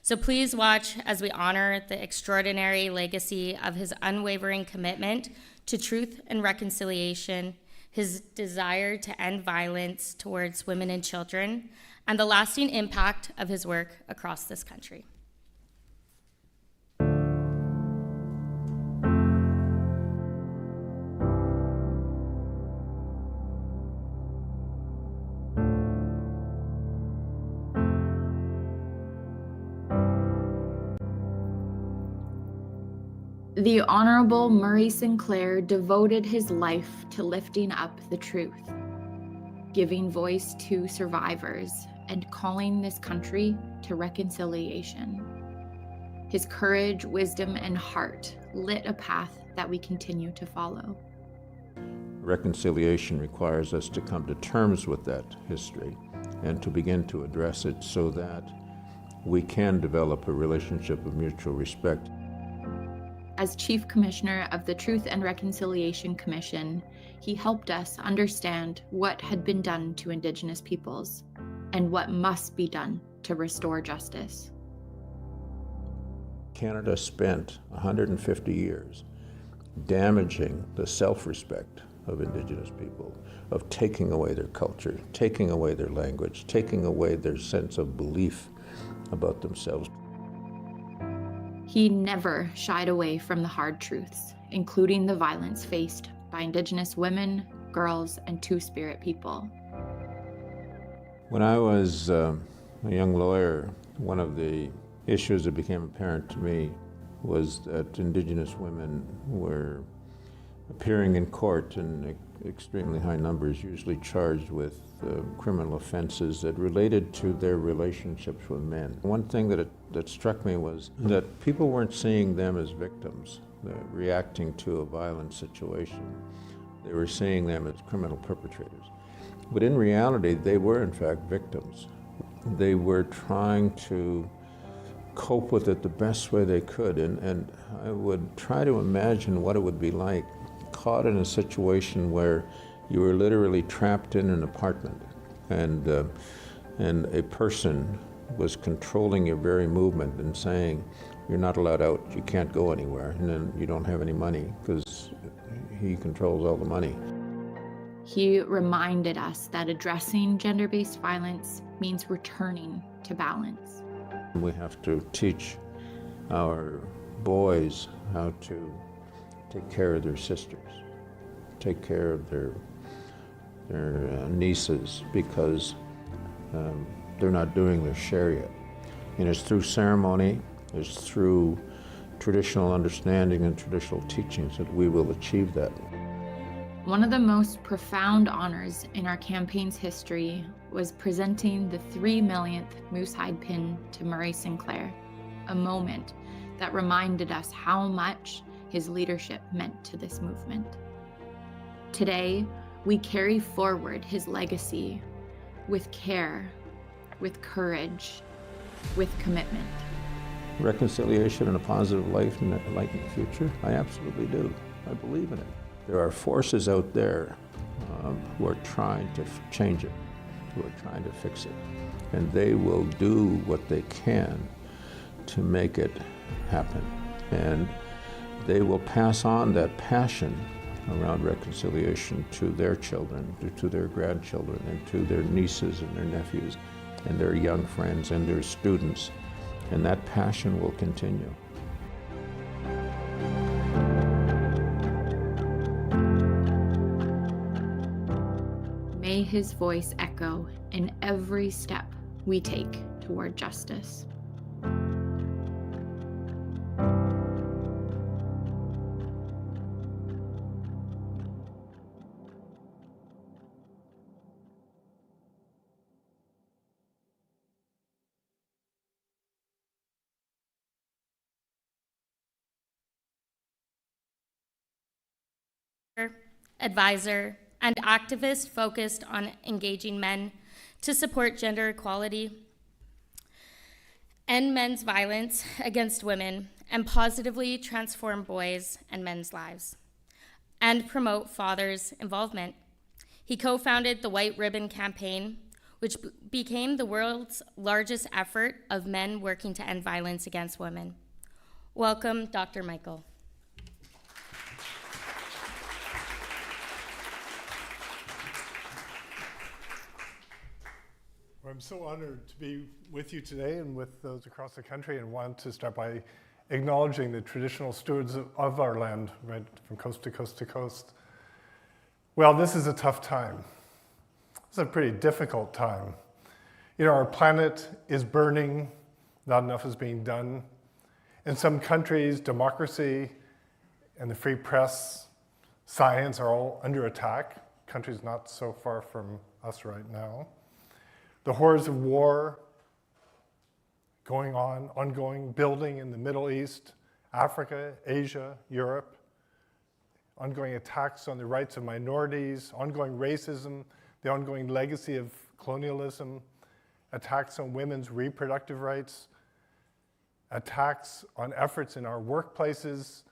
So please watch as we honor the extraordinary legacy of his unwavering commitment to truth and reconciliation, his desire to end violence towards women and children, and the lasting impact of his work across this country. The Honorable Murray Sinclair devoted his life to lifting up the truth, giving voice to survivors, and calling this country to reconciliation. His courage, wisdom, and heart lit a path that we continue to follow. Reconciliation requires us to come to terms with that history and to begin to address it so that we can develop a relationship of mutual respect. As Chief Commissioner of the Truth and Reconciliation Commission, he helped us understand what had been done to Indigenous peoples and what must be done to restore justice. Canada spent 150 years damaging the self-respect of Indigenous people, of taking away their culture, taking away their language, taking away their sense of belief about themselves. He never shied away from the hard truths, including the violence faced by Indigenous women, girls, and Two-Spirit people. When I was a young lawyer, one of the issues that became apparent to me was that Indigenous women were appearing in court in extremely high numbers, usually charged with criminal offenses that related to their relationships with men. One thing that struck me was that people weren't seeing them as victims, reacting to a violent situation. They were seeing them as criminal perpetrators. But in reality, they were in fact victims. They were trying to cope with it the best way they could, and I would try to imagine what it would be like caught in a situation where you were literally trapped in an apartment and a person was controlling your very movement and saying, you're not allowed out, you can't go anywhere, and then you don't have any money because he controls all the money. He reminded us that addressing gender-based violence means returning to balance. We have to teach our boys how to take care of their sisters, take care of their nieces, because they're not doing their share yet. And it's through ceremony, it's through traditional understanding and traditional teachings that we will achieve that. One of the most profound honors in our campaign's history was presenting the 3 millionth moose hide pin to Murray Sinclair, a moment that reminded us how much his leadership meant to this movement. Today, we carry forward his legacy with care, with courage, with commitment. Reconciliation and a positive life in the future? I absolutely do. I believe in it. There are forces out there who are trying to change it, who are trying to fix it. And they will do what they can to make it happen. And they will pass on that passion around reconciliation to their children, to their grandchildren, and to their nieces and their nephews, and their young friends and their students. And that passion will continue. May his voice echo in every step we take toward justice. Advisor, and activist focused on engaging men to support gender equality, end men's violence against women, and positively transform boys' and men's lives, and promote fathers' involvement. He co-founded the White Ribbon Campaign, which became the world's largest effort of men working to end violence against women. Welcome, Dr. Michael. Well, I'm so honored to be with you today and with those across the country, and want to start by acknowledging the traditional stewards of our land, right, from coast to coast to coast. Well, this is a tough time. It's a pretty difficult time. You know, our planet is burning, not enough is being done. In some countries, democracy and the free press, science are all under attack. Countries not so far from us right now. The horrors of war going on, ongoing, building in the Middle East, Africa, Asia, Europe, ongoing attacks on the rights of minorities, ongoing racism, the ongoing legacy of colonialism, attacks on women's reproductive rights, attacks on efforts in our workplaces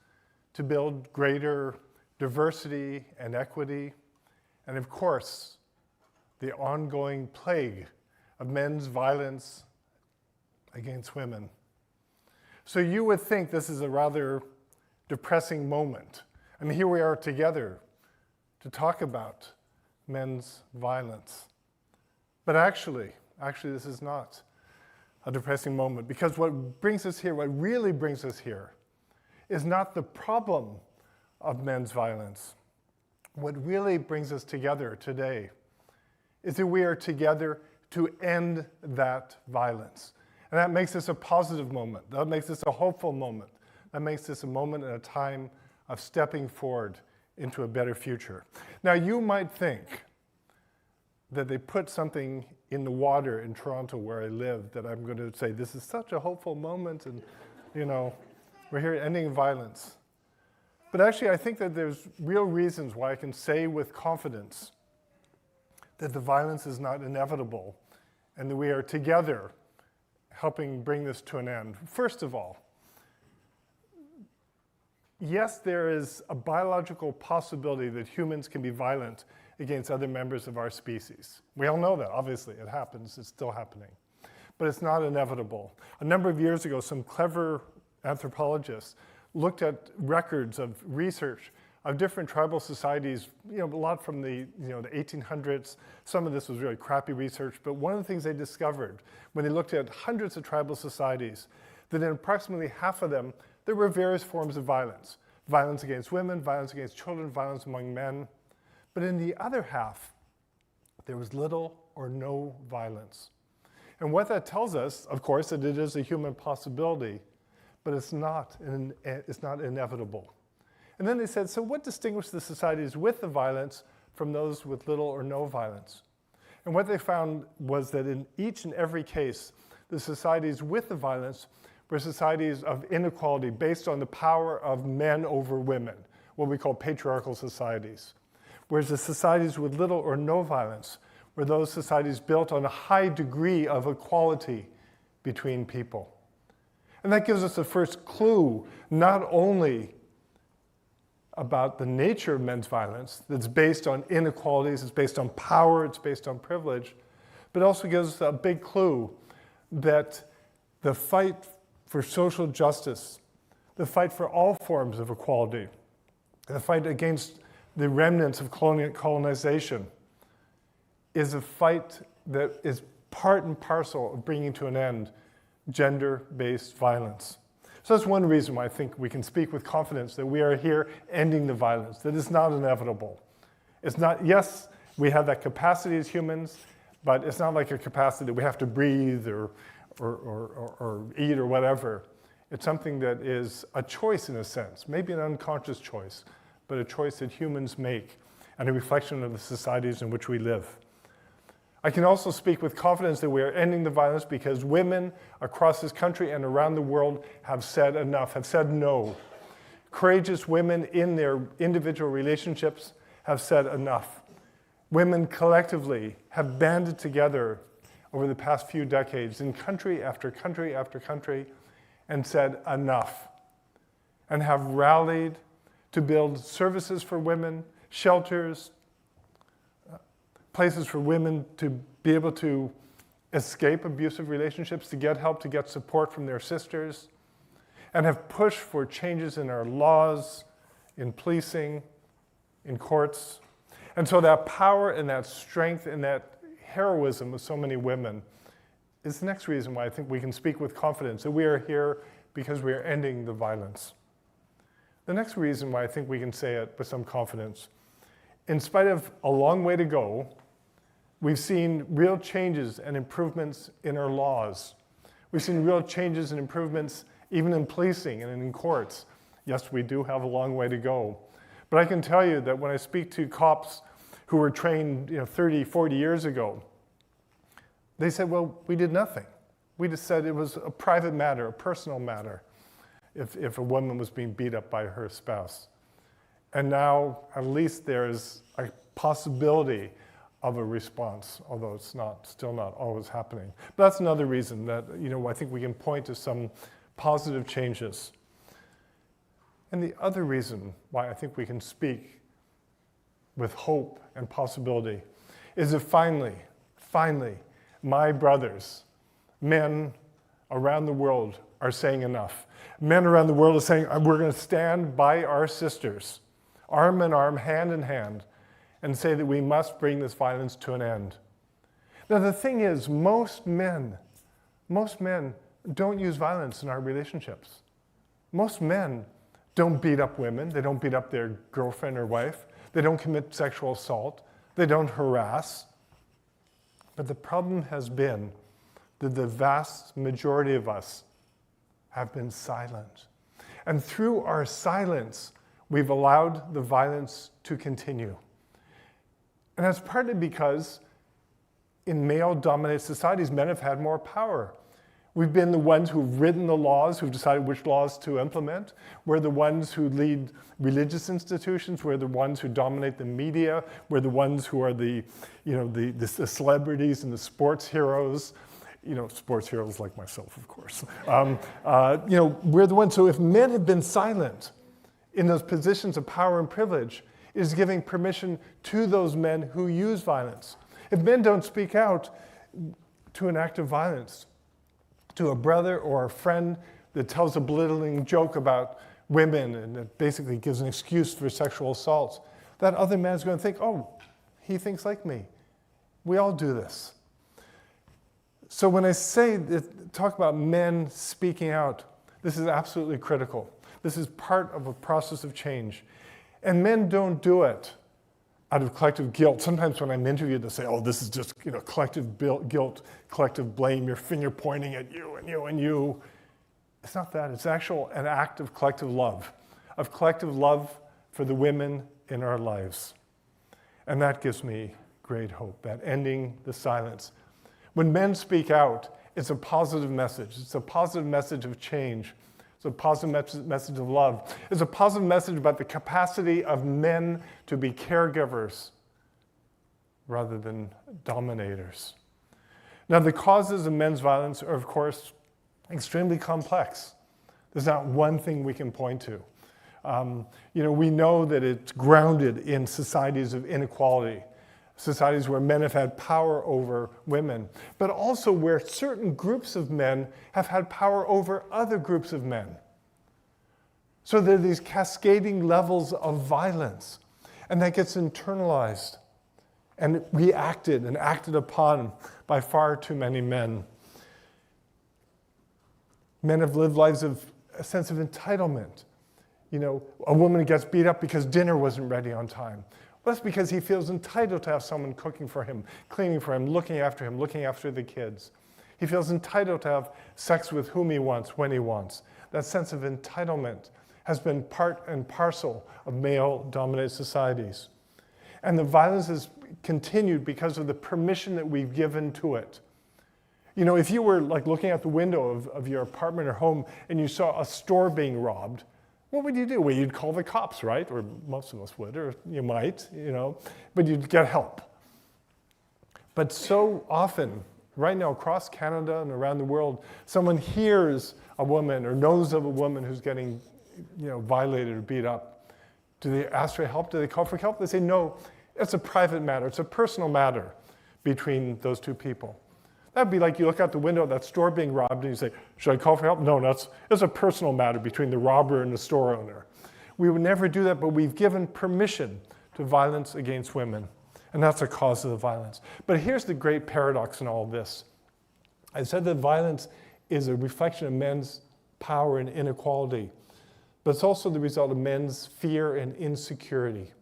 to build greater diversity and equity, and of course, the ongoing plague of men's violence against women. So you would think this is a rather depressing moment. And here we are together to talk about men's violence. But actually, this is not a depressing moment, because what brings us here, what really brings us here, is not the problem of men's violence. What really brings us together today is that we are together to end that violence. And that makes this a positive moment. That makes this a hopeful moment. That makes this a moment and a time of stepping forward into a better future. Now, you might think that they put something in the water in Toronto where I live that I'm going to say, this is such a hopeful moment, and, you know, we're here ending violence. But actually, I think that there's real reasons why I can say with confidence that the violence is not inevitable and that we are together helping bring this to an end. First of all, yes, there is a biological possibility that humans can be violent against other members of our species. We all know that, obviously, it happens, it's still happening. But it's not inevitable. A number of years ago, some clever anthropologists looked at records of research of different tribal societies, you know, a lot from the 1800s. Some of this was really crappy research, but one of the things they discovered when they looked at hundreds of tribal societies, that in approximately half of them, there were various forms of violence. Violence against women, violence against children, violence among men. But in the other half, there was little or no violence. And what that tells us, of course, that it is a human possibility, but it's not inevitable. And then they said, so what distinguishes the societies with the violence from those with little or no violence? And what they found was that in each and every case, the societies with the violence were societies of inequality based on the power of men over women, what we call patriarchal societies. Whereas the societies with little or no violence were those societies built on a high degree of equality between people. And that gives us the first clue, not only about the nature of men's violence, that's based on inequalities, it's based on power, it's based on privilege, but also gives us a big clue that the fight for social justice, the fight for all forms of equality, the fight against the remnants of colonization is a fight that is part and parcel of bringing to an end gender-based violence. So that's one reason why I think we can speak with confidence that we are here ending the violence, that it's not inevitable. It's not, yes, we have that capacity as humans, but it's not like a capacity that we have to breathe or eat or whatever. It's something that is a choice in a sense, maybe an unconscious choice, but a choice that humans make and a reflection of the societies in which we live. I can also speak with confidence that we are ending the violence because women across this country and around the world have said enough, have said no. Courageous women in their individual relationships have said enough. Women collectively have banded together over the past few decades in country after country after country and said enough, and have rallied to build services for women, shelters, places for women to be able to escape abusive relationships, to get help, to get support from their sisters, and have pushed for changes in our laws, in policing, in courts. And so that power and that strength and that heroism of so many women is the next reason why I think we can speak with confidence that we are here because we are ending the violence. The next reason why I think we can say it with some confidence, in spite of a long way to go, we've seen real changes and improvements in our laws. We've seen real changes and improvements even in policing and in courts. Yes, we do have a long way to go. But I can tell you that when I speak to cops who were trained 30, 40 years ago, they said, well, we did nothing. We just said it was a private matter, a personal matter, if a woman was being beat up by her spouse. And now, at least there's a possibility of a response, although it's still not always happening. But that's another reason that I think we can point to some positive changes. And the other reason why I think we can speak with hope and possibility is that finally, my brothers, men around the world are saying enough. Men around the world are saying, we're going to stand by our sisters, arm in arm, hand in hand, and say that we must bring this violence to an end. Now the thing is, most men don't use violence in our relationships. Most men don't beat up women. They don't beat up their girlfriend or wife. They don't commit sexual assault. They don't harass. But the problem has been that the vast majority of us have been silent. And through our silence, we've allowed the violence to continue. And that's partly because in male-dominated societies, men have had more power. We've been the ones who've written the laws, who've decided which laws to implement. We're the ones who lead religious institutions. We're the ones who dominate the media. We're the ones who are the celebrities and the sports heroes. Sports heroes like myself, of course. We're the ones. So if men have been silent in those positions of power and privilege, it is giving permission to those men who use violence. If men don't speak out to an act of violence, to a brother or a friend that tells a belittling joke about women and that basically gives an excuse for sexual assaults, that other man's going to think, oh, he thinks like me. We all do this. So when I talk about men speaking out, this is absolutely critical. This is part of a process of change. And men don't do it out of collective guilt. Sometimes when I'm interviewed, they say, oh, this is just collective guilt, collective blame, your finger pointing at you and you and you. It's not that. It's an act of collective love for the women in our lives. And that gives me great hope, that ending the silence. When men speak out, it's a positive message. It's a positive message of change. It's a positive message of love. It's a positive message about the capacity of men to be caregivers rather than dominators. Now, the causes of men's violence are, of course, extremely complex. There's not one thing we can point to. We know that it's grounded in societies of inequality, societies where men have had power over women, but also where certain groups of men have had power over other groups of men. So there are these cascading levels of violence, and that gets internalized and reacted and acted upon by far too many men. Men have lived lives of a sense of entitlement. A woman gets beat up because dinner wasn't ready on time. Well, that's because he feels entitled to have someone cooking for him, cleaning for him, looking after the kids. He feels entitled to have sex with whom he wants, when he wants. That sense of entitlement has been part and parcel of male-dominated societies. And the violence has continued because of the permission that we've given to it. If you were looking out the window of your apartment or home and you saw a store being robbed, what would you do? Well, you'd call the cops, right? Or most of us would, or you might, but you'd get help. But so often, right now across Canada and around the world, someone hears a woman or knows of a woman who's getting violated or beat up. Do they ask for help? Do they call for help? They say, no, it's a private matter. It's a personal matter between those two people. That'd be like you look out the window of that store being robbed and you say, should I call for help? No, it's a personal matter between the robber and the store owner. We would never do that, but we've given permission to violence against women. And that's a cause of the violence. But here's the great paradox in all of this. I said that violence is a reflection of men's power and inequality, but it's also the result of men's fear and insecurity.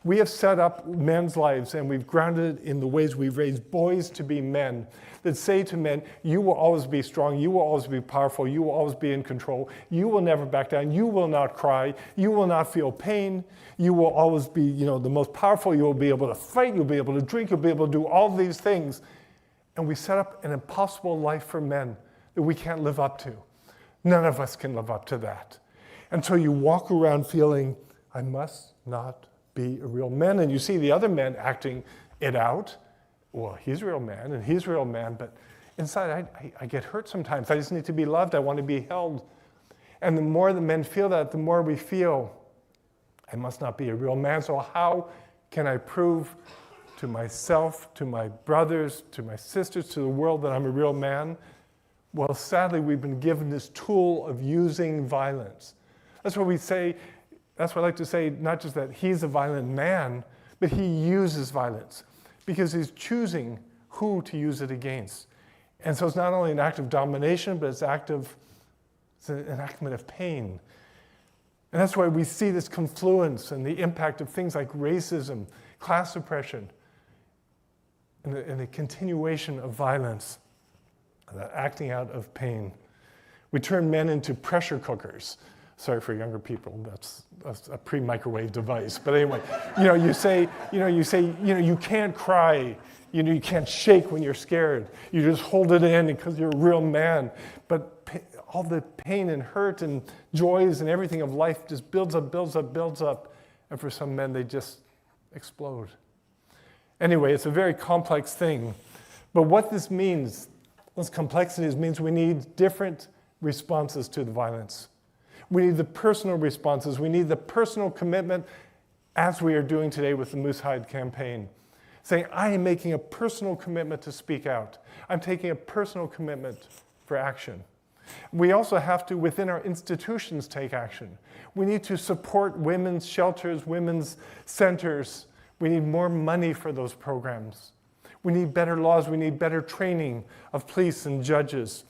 We have set up men's lives and we've grounded it in the ways we've raised boys to be men that say to men, you will always be strong, you will always be powerful, you will always be in control, you will never back down, you will not cry, you will not feel pain, you will always be, the most powerful, you will be able to fight, you'll be able to drink, you'll be able to do all these things. And we set up an impossible life for men that we can't live up to. None of us can live up to that. And so you walk around feeling, I must not be a real man. And you see the other men acting it out. Well, he's a real man and he's a real man, but inside I get hurt sometimes. I just need to be loved. I want to be held. And the more the men feel that, the more we feel, I must not be a real man. So how can I prove to myself, to my brothers, to my sisters, to the world that I'm a real man? Well, sadly, we've been given this tool of using violence. That's what we say. That's what I like to say, not just that he's a violent man, but he uses violence because he's choosing who to use it against. And so it's not only an act of domination, but it's an enactment of pain. And that's why we see this confluence and the impact of things like racism, class oppression, and the continuation of violence, the acting out of pain. We turn men into pressure cookers. Sorry for younger people, that's a pre-microwave device. But anyway, you say, you can't cry, you can't shake when you're scared. You just hold it in because you're a real man. But all the pain and hurt and joys and everything of life just builds up. And for some men, they just explode. Anyway, it's a very complex thing. But what this means, this complexity means we need different responses to the violence. We need the personal responses. We need the personal commitment, as we are doing today with the Moose Hide campaign. Saying, I am making a personal commitment to speak out. I'm taking a personal commitment for action. We also have to, within our institutions, take action. We need to support women's shelters, women's centers. We need more money for those programs. We need better laws. We need better training of police and judges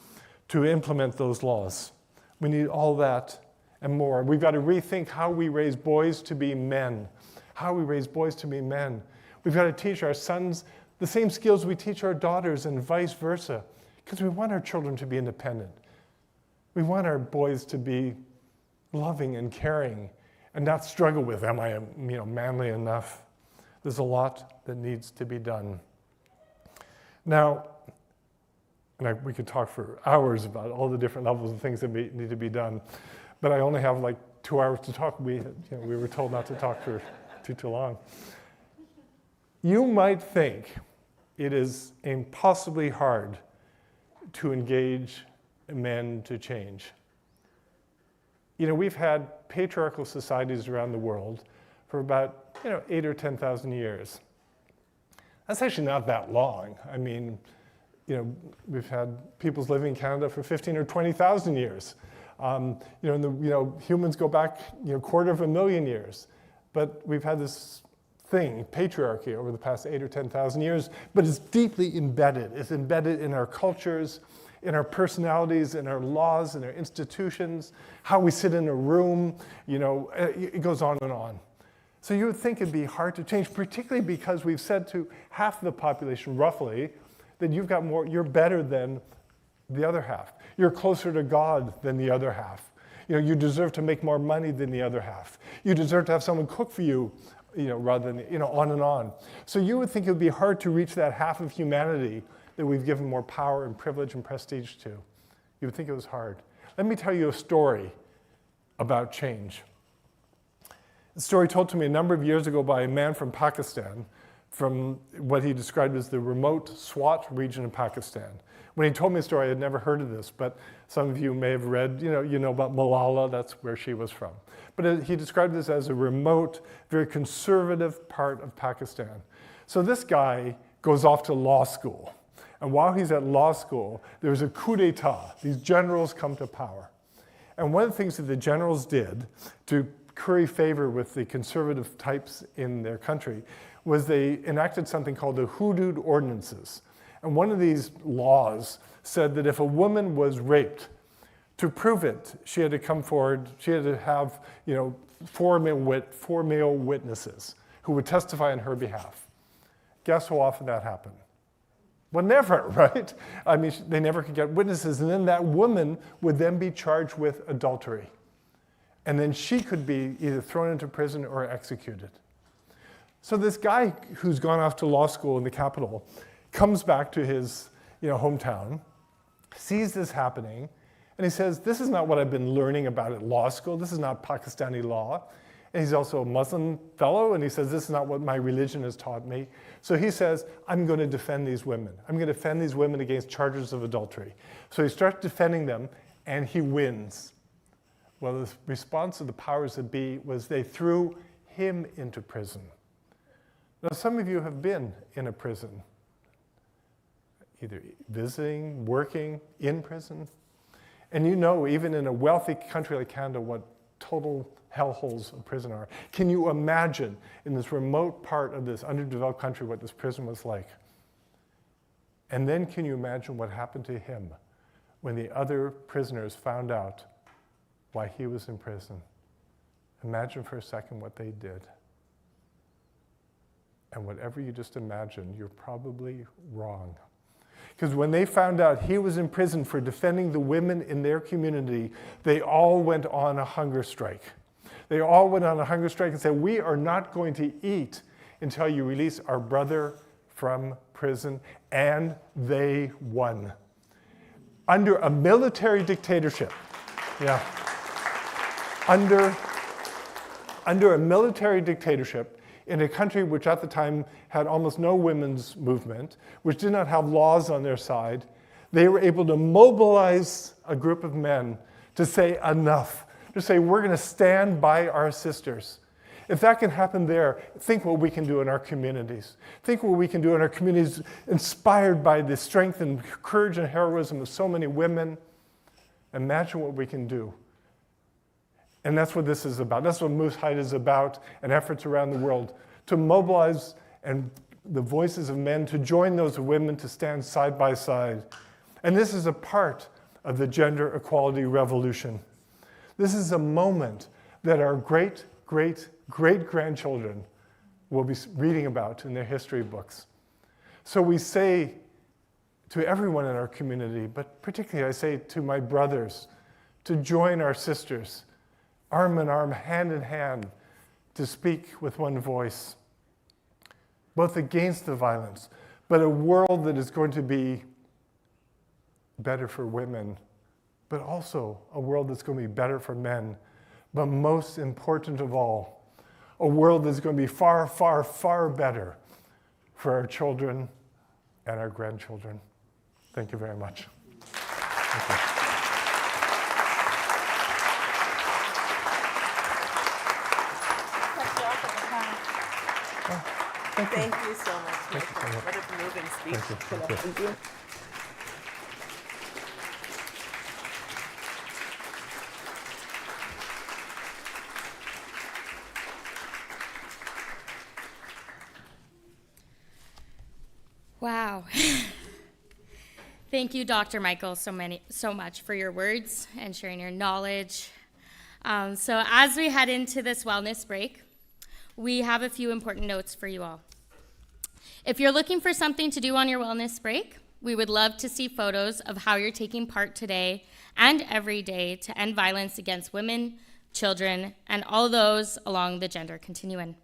to implement those laws. We need all that and more. We've got to rethink how we raise boys to be men. How we raise boys to be men. We've got to teach our sons the same skills we teach our daughters and vice versa, because we want our children to be independent. We want our boys to be loving and caring and not struggle with, am I manly enough? There's a lot that needs to be done. Now, we could talk for hours about all the different levels of things that need to be done, but I only have like 2 hours to talk. We were told not to talk for too long. You might think it is impossibly hard to engage men to change. We've had patriarchal societies around the world for about 8 or 10,000 years. That's actually not that long. I mean, we've had peoples living in Canada for 15 or 20,000 years. Humans go back, 250,000 years. But we've had this thing, patriarchy, over the past 8 or 10,000 years, but it's deeply embedded. It's embedded in our cultures, in our personalities, in our laws, in our institutions, how we sit in a room, it goes on and on. So you would think it'd be hard to change, particularly because we've said to half the population, roughly, that you're better than the other half. You're closer to God than the other half. You deserve to make more money than the other half. You deserve to have someone cook for you, rather than, on and on. So you would think it would be hard to reach that half of humanity that we've given more power and privilege and prestige to. You would think it was hard. Let me tell you a story about change. A story told to me a number of years ago by a man from Pakistan, from what he described as the remote Swat region of Pakistan. When he told me the story, I had never heard of this, but some of you may have read, you know about Malala, that's where she was from. But he described this as a remote, very conservative part of Pakistan. So this guy goes off to law school. And while he's at law school, there's a coup d'etat. These generals come to power. And one of the things that the generals did to curry favor with the conservative types in their country was they enacted something called the Hudud Ordinances. And one of these laws said that if a woman was raped, to prove it, she had to come forward, she had to have, four male witnesses who would testify on her behalf. Guess how often that happened? Well, never, right? I mean, they never could get witnesses, and then that woman would then be charged with adultery. And then she could be either thrown into prison or executed. So this guy who's gone off to law school in the capital comes back to his hometown, sees this happening, and he says, this is not what I've been learning about at law school. This is not Pakistani law. And he's also a Muslim fellow, and he says, this is not what my religion has taught me. So he says, I'm going to defend these women. I'm going to defend these women against charges of adultery. So he starts defending them, and he wins. Well, the response of the powers that be was they threw him into prison. Now, some of you have been in a prison, either visiting, working, in prison. And even in a wealthy country like Canada, what total hellholes a prison are. Can you imagine in this remote part of this underdeveloped country what this prison was like? And then can you imagine what happened to him when the other prisoners found out why he was in prison? Imagine for a second what they did. And whatever you just imagined, you're probably wrong. Because when they found out he was in prison for defending the women in their community, they all went on a hunger strike. They all went on a hunger strike and said, we are not going to eat until you release our brother from prison. And they won. Under a military dictatorship. Yeah. Under a military dictatorship, in a country which at the time had almost no women's movement, which did not have laws on their side, they were able to mobilize a group of men to say enough, to say we're going to stand by our sisters. If that can happen there, think what we can do in our communities. Think what we can do in our communities inspired by the strength and courage and heroism of so many women. Imagine what we can do. And that's what this is about. That's what Moose Height is about, and efforts around the world to mobilize and the voices of men to join those of women to stand side by side. And this is a part of the gender equality revolution. This is a moment that our great-great-great-grandchildren will be reading about in their history books. So we say to everyone in our community, but particularly I say to my brothers, to join our sisters, arm in arm, hand in hand, to speak with one voice, both against the violence, but a world that is going to be better for women, but also a world that's going to be better for men, but most important of all, a world that's going to be far, far, far better for our children and our grandchildren. Thank you very much. Thank you. Thank you so much. What a moving speech. Thank you. Wow. Thank you, Dr. Michael, so much for your words and sharing your knowledge. So as we head into this wellness break, we have a few important notes for you all. If you're looking for something to do on your wellness break, we would love to see photos of how you're taking part today and every day to end violence against women, children, and all those along the gender continuum.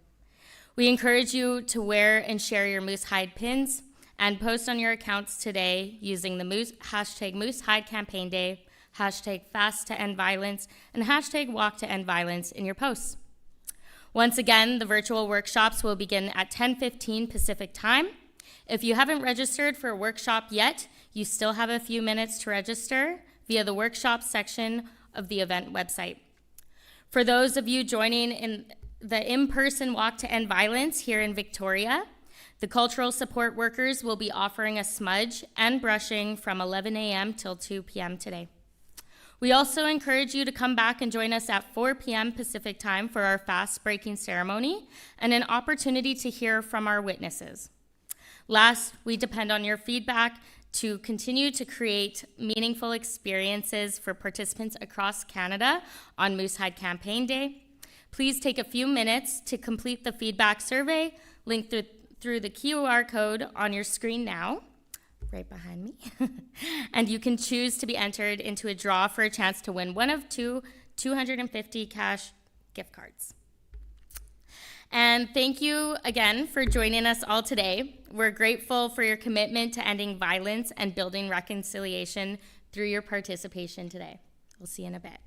We encourage you to wear and share your Moose Hide pins and post on your accounts today using the hashtag Moose Hide Campaign Day, hashtag Fast to End Violence, and hashtag Walk to End Violence in your posts. Once again, the virtual workshops will begin at 10:15 Pacific time. If you haven't registered for a workshop yet, you still have a few minutes to register via the workshop section of the event website. For those of you joining in the in-person Walk to End Violence here in Victoria, the cultural support workers will be offering a smudge and brushing from 11 a.m. till 2 p.m. today. We also encourage you to come back and join us at 4 p.m. Pacific time for our fast-breaking ceremony and an opportunity to hear from our witnesses. Last, we depend on your feedback to continue to create meaningful experiences for participants across Canada on Moosehide Campaign Day. Please take a few minutes to complete the feedback survey linked through the QR code on your screen now, right behind me. And you can choose to be entered into a draw for a chance to win one of 250 cash gift cards. And thank you again for joining us all today. We're grateful for your commitment to ending violence and building reconciliation through your participation today. We'll see you in a bit.